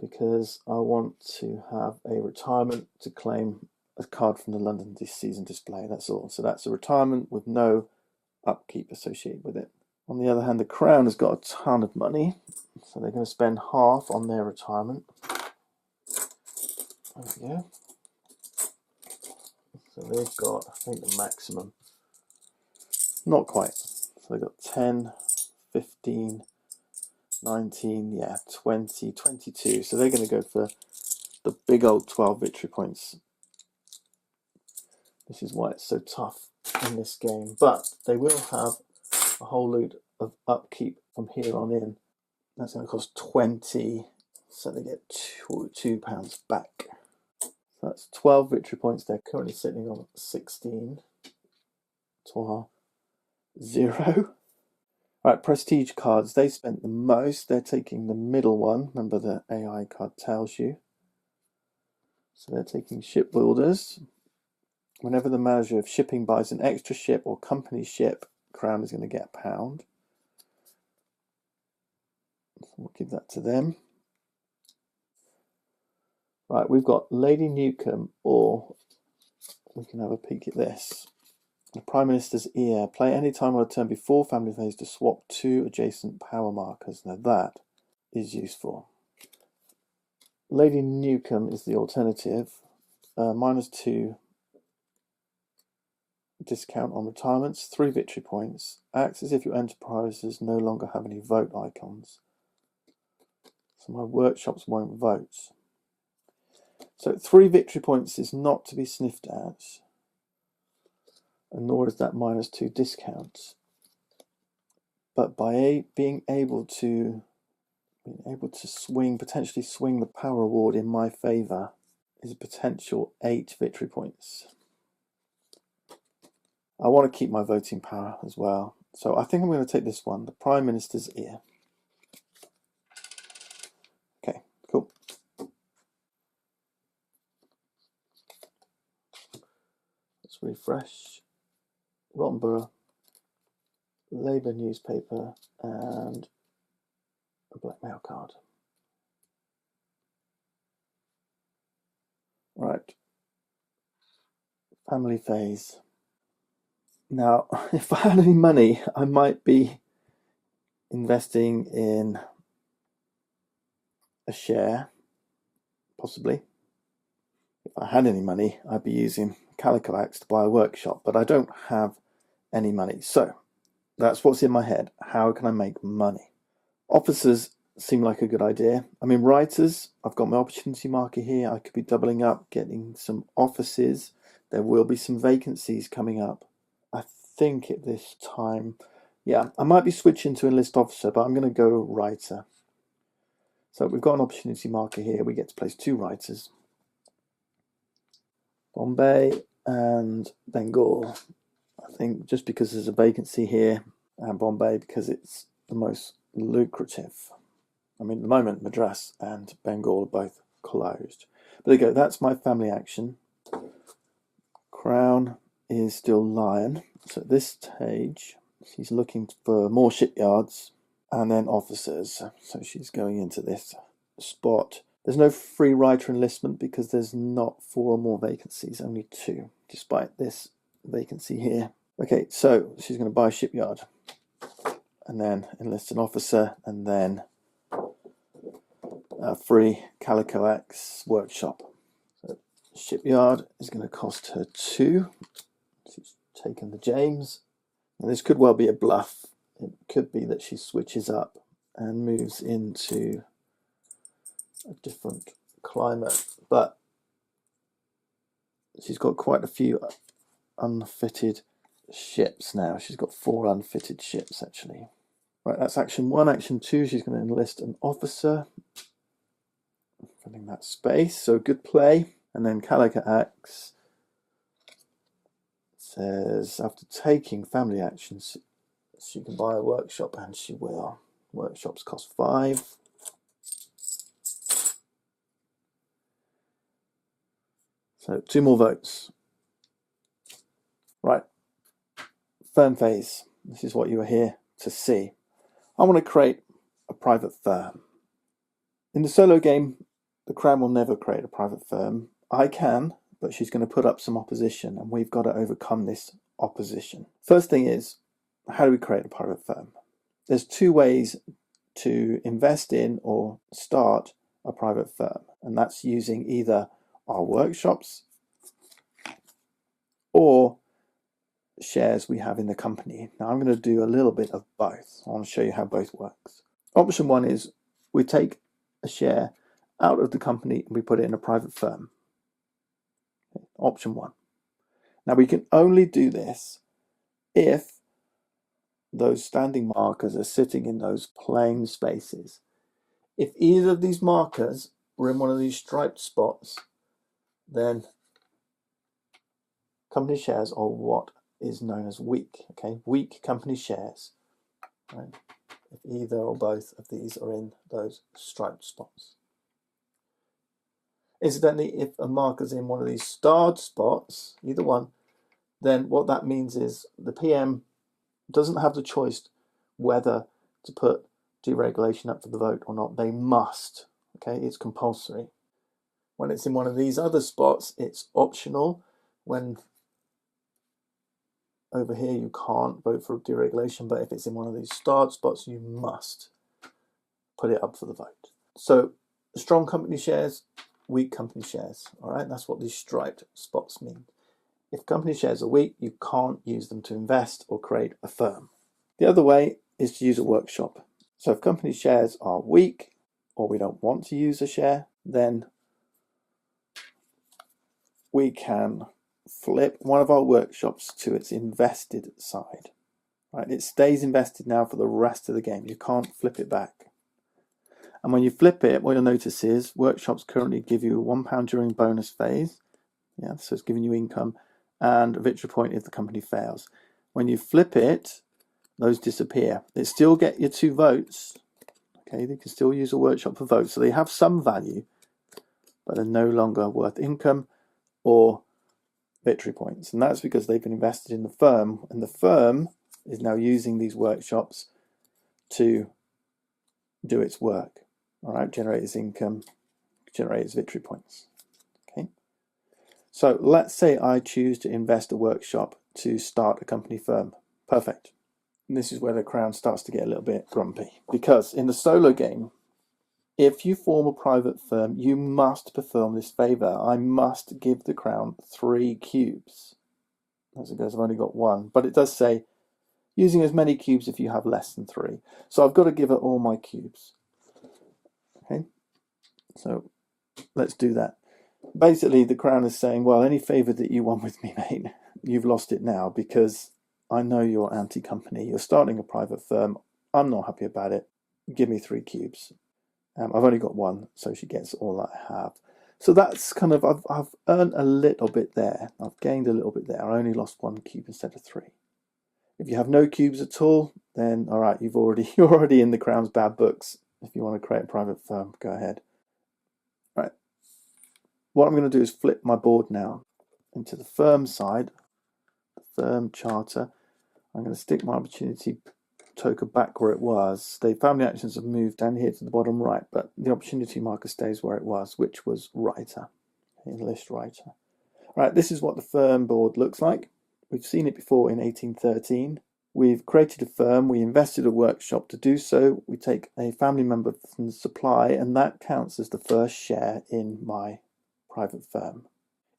because I want to have a retirement to claim a card from the London this season display. That's all. So that's a retirement with no upkeep associated with it. On the other hand, the Crown has got a ton of money, so they're going to spend half on their retirement. There we go. So they've got, I think, the maximum. Not quite. So they've got 10, 15, 19, yeah, 20, 22. So they're going to go for the big old 12 victory points. This is why it's so tough in this game. But they will have a whole load of upkeep from here on in. That's going to cost 20. So they get £2 back. So that's 12 victory points. They're currently sitting on 16. To our 0. Right, prestige cards. They spent the most. They're taking the middle one. Remember the AI card tells you. So they're taking shipbuilders. Whenever the manager of shipping buys an extra ship or company ship, Crown is going to get £1. So we'll give that to them. Right, we've got Lady Newcomb, or we can have a peek at this. The Prime Minister's ear. Play any time on a turn before family phase to swap 2 adjacent power markers. Now that is useful. Lady Newcomb is the alternative. -2 discount on retirements, 3 victory points. Acts as if your enterprises no longer have any vote icons. So my workshops won't vote. So 3 victory points is not to be sniffed at, and nor is that -2 discount. But by being able to potentially swing the power award in my favour is a potential 8 victory points. I want to keep my voting power as well. So I think I'm going to take this one, the Prime Minister's ear. Okay, cool. Let's refresh. Rotten Borough, Labour newspaper, and a blackmail card. Right. Family phase. Now, if I had any money, I might be investing in a share, possibly. If I had any money, I'd be using Calico Axe to buy a workshop, but I don't have any money. So That's what's in my head. How can I make money? Officers seem like a good idea. I mean, writers, I've got my opportunity marker here. I could be doubling up, getting some offices. There will be some vacancies coming up. I think at this time, yeah, I might be switching to enlist officer, but I'm going to go writer. So we've got an opportunity marker here. We get to place 2 writers. Bombay and Bengal. I think just because there's a vacancy here, and Bombay because it's the most lucrative. I mean, at the moment, Madras and Bengal are both closed. But there you go, that's my family action. Crown is still lion. So at this stage, she's looking for more shipyards and then officers. So she's going into this spot. There's no free writer enlistment because there's not 4 or more vacancies, only 2, despite this vacancy here. Okay, so she's going to buy a shipyard and then enlist an officer and then a free Calico X workshop. So shipyard is going to cost her 2. She's taken the James. And this could well be a bluff. It could be that she switches up and moves into a different climate, but she's got quite a few unfitted ships now. She's got 4 unfitted ships actually. Right, that's action 1. Action 2, she's going to enlist an officer, filling that space, so good play. And then Calico X says after taking family actions, she can buy a workshop, and she will. Workshops cost 5. So 2 more votes. Right, firm phase. This is what you are here to see. I want to create a private firm. In the solo game, the Crown will never create a private firm. I can, but she's going to put up some opposition, and we've got to overcome this opposition. First thing is, how do we create a private firm? There's 2 ways to invest in or start a private firm, and that's using either our workshops or shares we have in the company. Now I'm going to do a little bit of both. I want to show you how both works. Option 1 is we take a share out of the company and we put it in a private firm. Option 1. Now we can only do this if those standing markers are sitting in those plain spaces. If either of these markers were in one of these striped spots, then company shares are what is known as weak. Okay, weak company shares. Right? If either or both of these are in those striped spots. Incidentally, if a marker's in one of these starred spots, either one, then what that means is the PM doesn't have the choice whether to put deregulation up for the vote or not. They must. Okay, it's compulsory. When it's in one of these other spots, it's optional. When over here you can't vote for deregulation, but if it's in one of these starred spots, you must put it up for the vote. So strong company shares, weak company shares. All right, that's what these striped spots mean. If company shares are weak, you can't use them to invest or create a firm. The other way is to use a workshop. So if company shares are weak, or we don't want to use a share, then we can flip one of our workshops to its invested side. Right, it stays invested now for the rest of the game. You can't flip it back. And when you flip it, what you'll notice is workshops currently give you £1 during bonus phase. Yeah, so it's giving you income, and a victory point if the company fails. When you flip it, those disappear. It still get your 2 votes. Okay, they can still use a workshop for votes, so they have some value, but they're no longer worth income or victory points. And that's because they've been invested in the firm, and the firm is now using these workshops to do its work. All right, generate its income, generate its victory points. Okay. So let's say I choose to invest a workshop to start a company firm. Perfect. And this is where the Crown starts to get a little bit grumpy, because in the solo game, if you form a private firm, you must perform this favour. I must give the Crown 3 cubes. As it goes, I've only got 1, but it does say using as many cubes if you have less than 3. So I've got to give it all my cubes. Okay, so let's do that. Basically, the Crown is saying, well, any favour that you won with me, mate, you've lost it now, because I know you're anti-company. You're starting a private firm. I'm not happy about it. Give me 3 cubes. I've only got 1, so she gets all that I have. So that's kind of, I've earned a little bit there. I've gained a little bit there. I only lost 1 cube instead of 3. If you have no cubes at all, then all right, you're already in the Crown's bad books. If you want to create a private firm, go ahead. All right. What I'm going to do is flip my board now into the firm side, the firm charter. I'm going to stick my opportunity token back where it was. The family actions have moved down here to the bottom right, but the opportunity marker stays where it was, which was writer, in list writer. All right, this is what the firm board looks like. We've seen it before in 1813. We've created a firm, we invested a workshop to do so. We take a family member from the supply, and that counts as the first share in my private firm.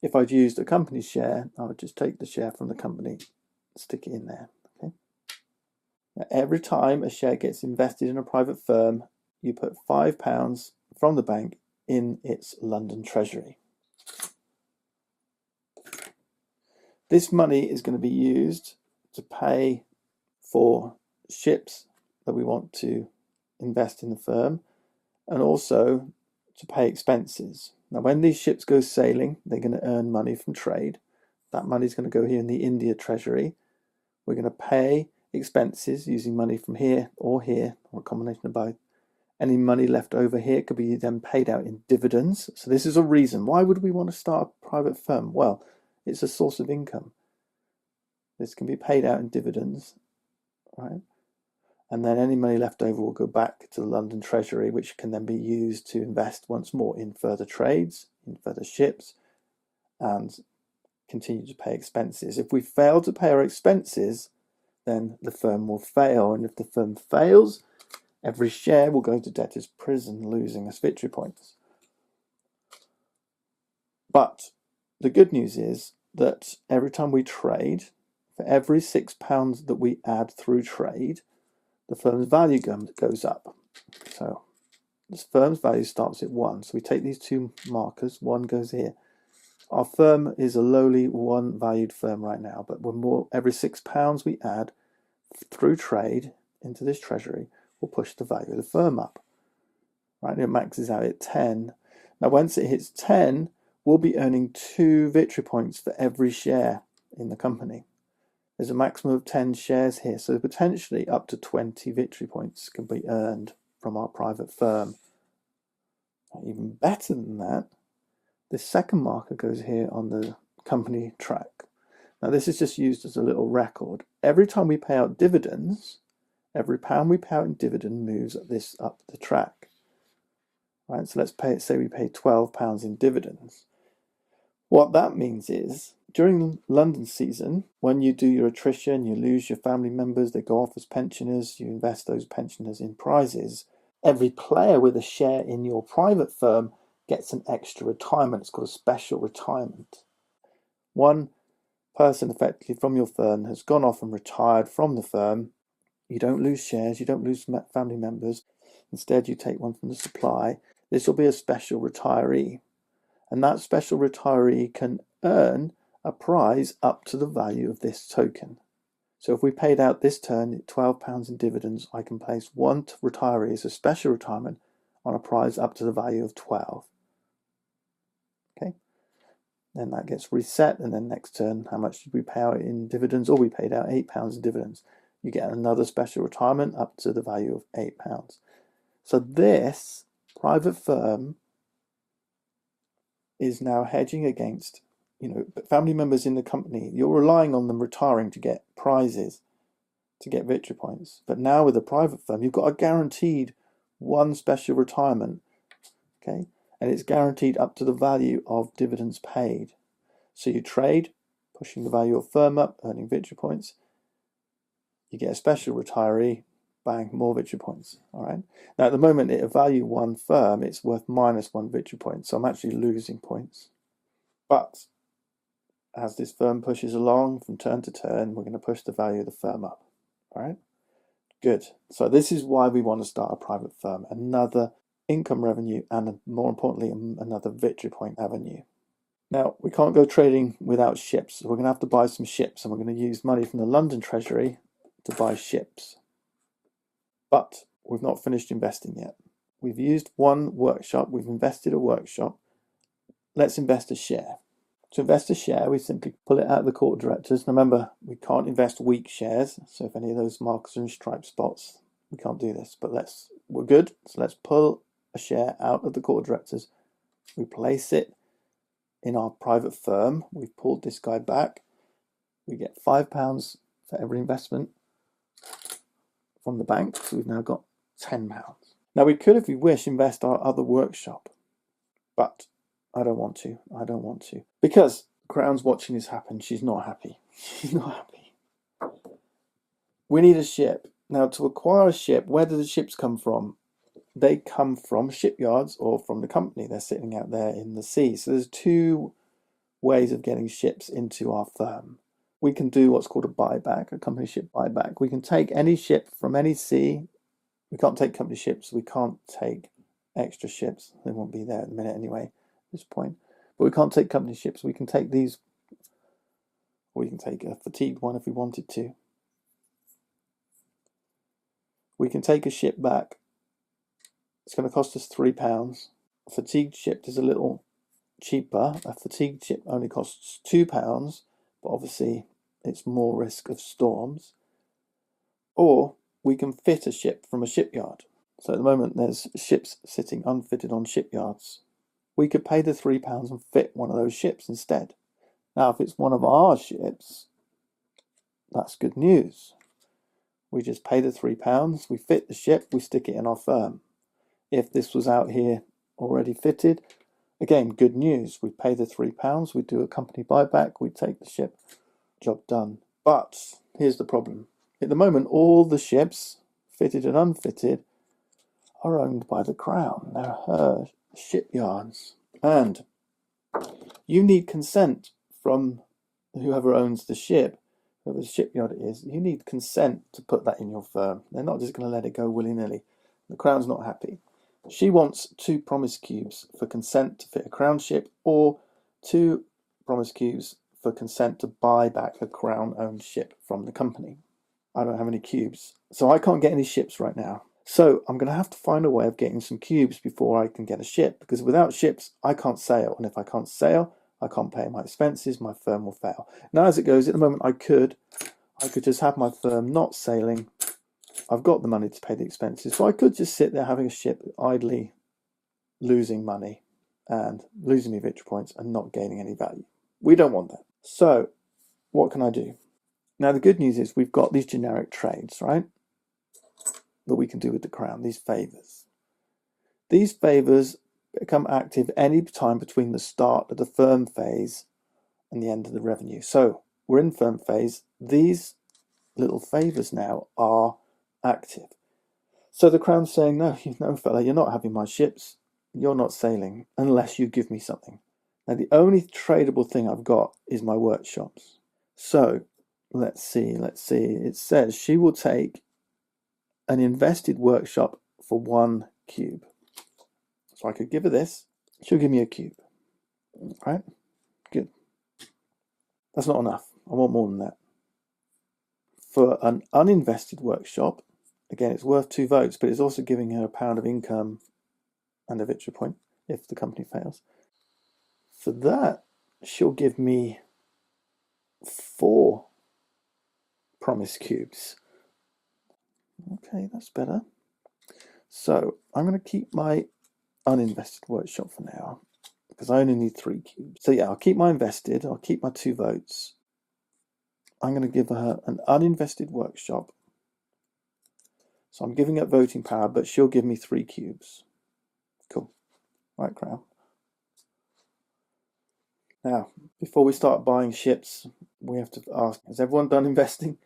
If I'd used a company share, I would just take the share from the company, stick it in there. Okay. Now, every time a share gets invested in a private firm, you put £5 from the bank in its London treasury. This money is going to be used to pay for ships that we want to invest in the firm, and also to pay expenses. Now, when these ships go sailing, they're going to earn money from trade. That money is going to go here in the India treasury. We're going to pay expenses using money from here, or a combination of both. Any money left over here could be then paid out in dividends. So this is a reason. Why would we want to start a private firm? Well, it's a source of income. This can be paid out in dividends, right? And then any money left over will go back to the London Treasury, which can then be used to invest once more in further trades, in further ships, and continue to pay expenses. If we fail to pay our expenses, then the firm will fail. And if the firm fails, every share will go to debtor's prison, losing us victory points. But the good news is that every time we trade, for every £6 that we add through trade, the firm's value goes up. So this firm's value starts at 1. So we take these 2 markers, 1 goes here. Our firm is a lowly 1 valued firm right now, but every £6 we add through trade into this treasury will push the value of the firm up. Right, it maxes out at 10. Now once it hits 10, we'll be earning 2 victory points for every share in the company. There's a maximum of 10 shares here, so potentially up to 20 victory points can be earned from our private firm. Even better than that, this second marker goes here on the company track. Now this is just used as a little record. Every time we pay out dividends, every pound we pay out in dividend moves this up the track. Right, so let's say we pay £12 in dividends. What that means is, during London season, when you do your attrition, you lose your family members, they go off as pensioners, you invest those pensioners in prizes. Every player with a share in your private firm gets an extra retirement. It's called a special retirement. One person effectively from your firm has gone off and retired from the firm. You don't lose shares, you don't lose family members. Instead, you take one from the supply. This will be a special retiree. And that special retiree can earn a prize up to the value of this token. So if we paid out this turn £12 in dividends, I can place 1 retiree as a special retirement on a prize up to the value of 12. Okay, then that gets reset, and then next turn, how much did we pay out in dividends? Or we paid out £8 in dividends. You get another special retirement up to the value of £8. So this private firm is now hedging against, family members in the company. You're relying on them retiring to get prizes, to get victory points. But now with a private firm, you've got a guaranteed 1 special retirement, okay? And it's guaranteed up to the value of dividends paid. So you trade, pushing the value of firm up, earning victory points. You get a special retiree, bang, more victory points. All right. Now at the moment, at a value 1 firm, it's worth -1 victory point. So I'm actually losing points. But as this firm pushes along from turn to turn, we're going to push the value of the firm up. All right, good. So this is why we want to start a private firm, another income revenue, and more importantly, another victory point avenue. Now, we can't go trading without ships, so we're going to have to buy some ships, and we're going to use money from the London Treasury to buy ships. But we've not finished investing yet. We've used one workshop, we've invested a workshop. Let's invest a share. To invest a share, we simply pull it out of the court of directors. Remember, we can't invest weak shares, so if any of those markers are in stripe spots, we can't do this. But we're good, so let's pull a share out of the court of directors. We place it in our private firm. We've pulled this guy back. We get £5 for every investment from the bank, so we've now got £10. Now we could, if we wish, invest our other workshop, but I don't want to. Because Crown's watching this happen. She's not happy. She's not happy. We need a ship. Now, to acquire a ship, where do the ships come from? They come from shipyards or from the company. They're sitting out there in the sea. So there's two ways of getting ships into our firm. We can do what's called a buyback, a company ship buyback. We can take any ship from any sea. We can't take company ships. We can't take extra ships. They won't be there at the minute anyway, at this point. But we can't take company ships. We can take these, or we can take a fatigued one if we wanted to. We can take a ship back. It's going to cost us £3. A fatigued ship is a little cheaper. A fatigued ship only costs £2, but obviously it's more risk of storms. Or we can fit a ship from a shipyard. So at the moment there's ships sitting unfitted on shipyards. We could pay the £3 and fit one of those ships instead. Now if it's one of our ships, that's good news. We just pay the £3, we fit the ship, we stick it in our firm. If this was out here already fitted, again, good news. We pay the £3, we do a company buyback, we take the ship, job done. But here's the problem. At the moment, all the ships, fitted and unfitted, are owned by the Crown. They're her shipyards. And you need consent from whoever owns the ship, whoever the shipyard it is. You need consent to put that in your firm. They're not just going to let it go willy-nilly. The Crown's not happy. She wants 2 promise cubes for consent to fit a Crown ship, or 2 promise cubes for consent to buy back a Crown-owned ship from the company. I don't have any cubes, so I can't get any ships right now. So I'm going to have to find a way of getting some cubes before I can get a ship, because without ships, I can't sail. And if I can't sail, I can't pay my expenses, my firm will fail. Now, as it goes, at the moment, I could just have my firm not sailing. I've got the money to pay the expenses, so I could just sit there having a ship idly losing money and losing me victory points and not gaining any value. We don't want that. So what can I do? Now, the good news is we've got these generic trades, right, that we can do with the Crown, these favours. These favours become active any time between the start of the firm phase and the end of the revenue. So we're in firm phase. These little favours now are active. So the Crown's saying, no, fella, you're not having my ships. You're not sailing unless you give me something. Now, the only tradable thing I've got is my workshops. So let's see. It says she will take an invested workshop for 1 cube. So I could give her this. She'll give me a cube. Right? Good. That's not enough. I want more than that. For an uninvested workshop, again, it's worth 2 votes, but it's also giving her £1 of income and a victory point if the company fails. For that, she'll give me 4 promise cubes. Okay, that's better. So I'm going to keep my uninvested workshop for now, because I only need 3 cubes. So yeah, I'll keep my invested, I'll keep my 2 votes. I'm going to give her an uninvested workshop. So I'm giving up voting power, but she'll give me 3 cubes. Cool. Right, Crown. Now, before we start buying ships, we have to ask, has everyone done investing?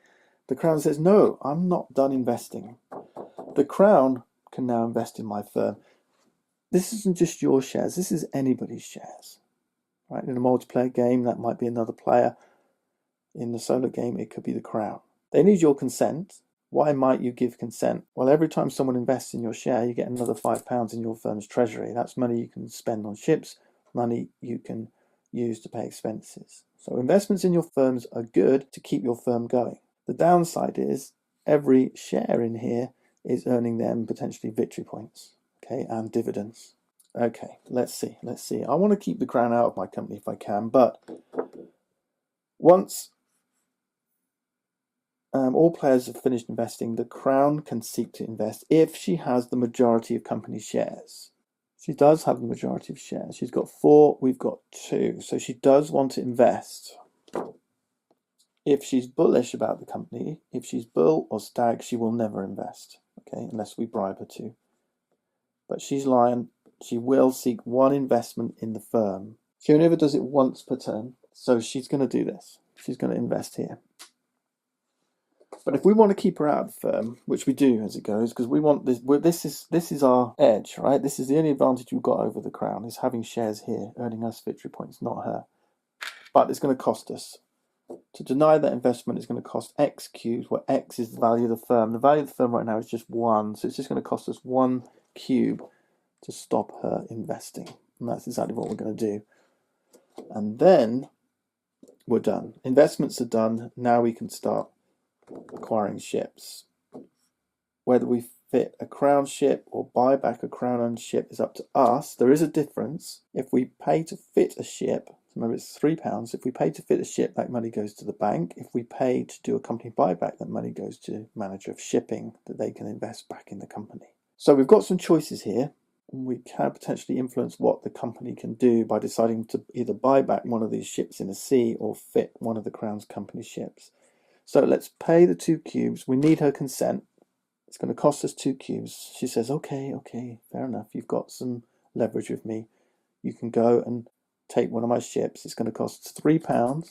The Crown says, no, I'm not done investing. The Crown can now invest in my firm. This isn't just your shares, this is anybody's shares. Right? In a multiplayer game, that might be another player. In the solo game, it could be the Crown. They need your consent, Why might you give consent? Well, every time someone invests in your share, you get another £5 in your firm's treasury. That's money you can spend on ships, money you can use to pay expenses. So investments in your firms are good to keep your firm going. The downside is every share in here is earning them potentially victory points, okay, and dividends. Okay, let's see. I want to keep the Crown out of my company if I can, but once all players have finished investing, the Crown can seek to invest if she has the majority of company shares. She does have the majority of shares. She's got 4, we've got 2. So she does want to invest. If she's bullish about the company, if she's bull or stag, she will never invest, okay, unless we bribe her to. But she's lion. She will seek one investment in the firm. She only ever does it once per turn. So she's going to do this. She's going to invest here. But if we want to keep her out of the firm, which we do as it goes, because we want this, this is our edge, right? This is the only advantage we've got over the Crown, is having shares here, earning us victory points, not her. But it's going to cost us. To deny that investment is going to cost X cubes, where X is the value of the firm. The value of the firm right now is just 1, so it's just going to cost us 1 cube to stop her investing. And that's exactly what we're going to do. And then we're done. Investments are done. Now we can start acquiring ships. Whether we fit a Crown ship or buy back a Crown-owned ship is up to us. There is a difference. If we pay to fit a ship, remember it's £3. If we pay to fit a ship, that money goes to the bank. If we pay to do a company buyback, that money goes to manager of shipping, that they can invest back in the company. So we've got some choices here. We can potentially influence what the company can do by deciding to either buy back one of these ships in the sea or fit one of the Crown's company ships. So let's pay the 2 cubes. We need her consent. It's going to cost us 2 cubes. She says, okay, fair enough. You've got some leverage with me. You can go and take one of my ships. It's going to cost £3.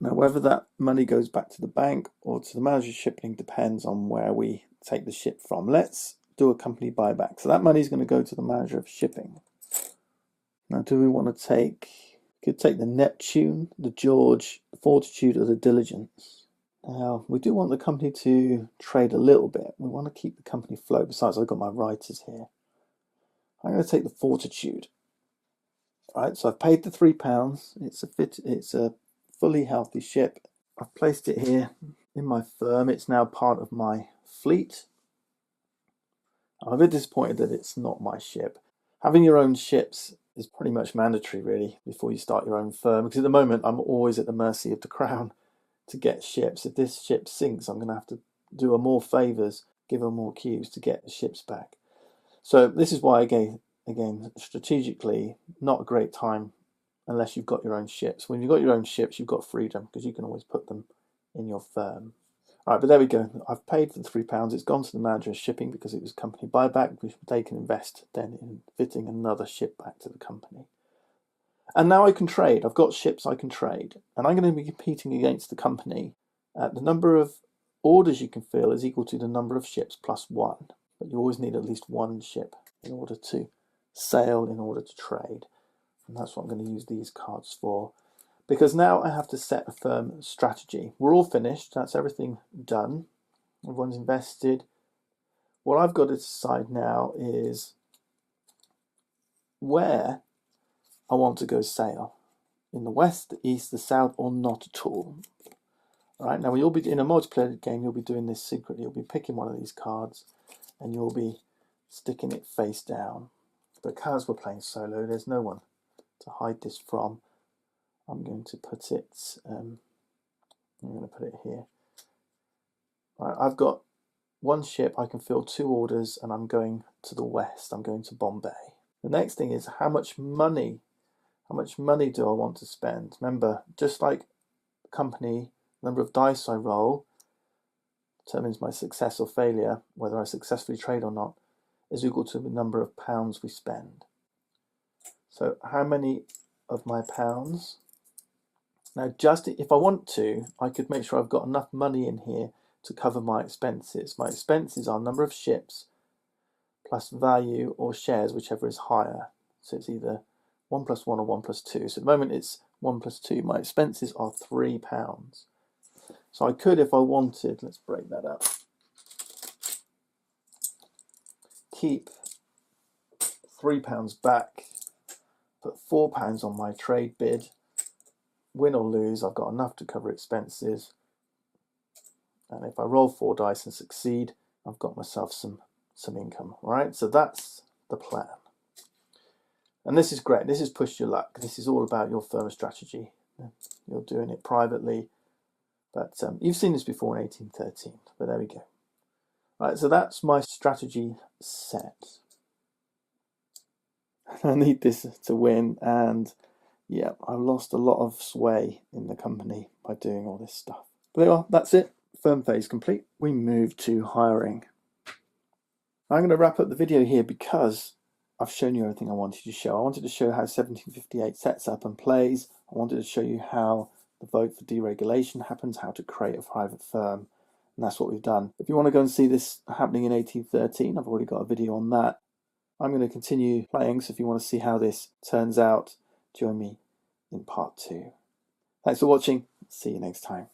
Now, whether that money goes back to the bank or to the manager of shipping depends on where we take the ship from. Let's do a company buyback. So that money is going to go to the manager of shipping. Now, do we want to take... We could take the Neptune, the George, the Fortitude, or the Diligence. Now, we do want the company to trade a little bit. We want to keep the company afloat. Besides, I've got my writers here. I'm going to take the Fortitude. All right, so I've paid the £3. It's a fully healthy ship. I've placed it here in my firm. It's now part of my fleet. I'm a bit disappointed that it's not my ship. Having your own ships is pretty much mandatory, really, before you start your own firm. Because at the moment, I'm always at the mercy of the Crown to get ships. If this ship sinks, I'm going to have to do her more favours, give her more cues to get the ships back. So this is why, again, strategically, not a great time unless you've got your own ships. When you've got your own ships, you've got freedom because you can always put them in your firm. All right, but there we go. I've paid for the £3. It's gone to the manager of shipping because it was company buyback, which they can invest then in fitting another ship back to the company. And now I can trade. I've got ships I can trade. And I'm going to be competing against the company. The number of orders you can fill is equal to the number of ships plus 1. But you always need at least 1 ship in order to sail, in order to trade. And that's what I'm going to use these cards for. Because now I have to set a firm strategy. We're all finished. That's everything done. Everyone's invested. What I've got to decide now is where I want to go sail. In the west, the east, the south, or not at all. All right, now you'll be in a multiplayer game, you'll be doing this secretly. You'll be picking one of these cards and you'll be sticking it face down. But because we're playing solo, there's no one to hide this from. I'm going to put it, I'm going to put it here. Right, I've got 1 ship, I can fill 2 orders, and I'm going to the west. I'm going to Bombay. The next thing is how much money do I want to spend? Remember, just like company, number of dice I roll determines my success or failure, whether I successfully trade or not, is equal to the number of pounds we spend. So how many of my pounds? Now, just if I want to, I could make sure I've got enough money in here to cover my expenses. My expenses are number of ships plus value or shares, whichever is higher. So it's either 1 plus 1 or 1 plus 2. So at the moment it's 1 plus 2. My expenses are £3. So I could, if I wanted, let's break that up, keep £3 back, put £4 on my trade bid, win or lose, I've got enough to cover expenses, and if I roll 4 dice and succeed, I've got myself some income. All right, so that's the plan. And this is great. This is push your luck. This is all about your firm strategy. You're doing it privately, but you've seen this before in 1813. But there we go. All right, so that's my strategy set. I need this to win, and yeah, I lost a lot of sway in the company by doing all this stuff. But there you are. That's it. Firm phase complete. We move to hiring. I'm going to wrap up the video here because I've shown you everything I wanted to show. I wanted to show how 1758 sets up and plays. I wanted to show you how the vote for deregulation happens, how to create a private firm, and that's what we've done. If you want to go and see this happening in 1813, I've already got a video on that. I'm going to continue playing, so if you want to see how this turns out, join me in part 2. Thanks for watching. See you next time.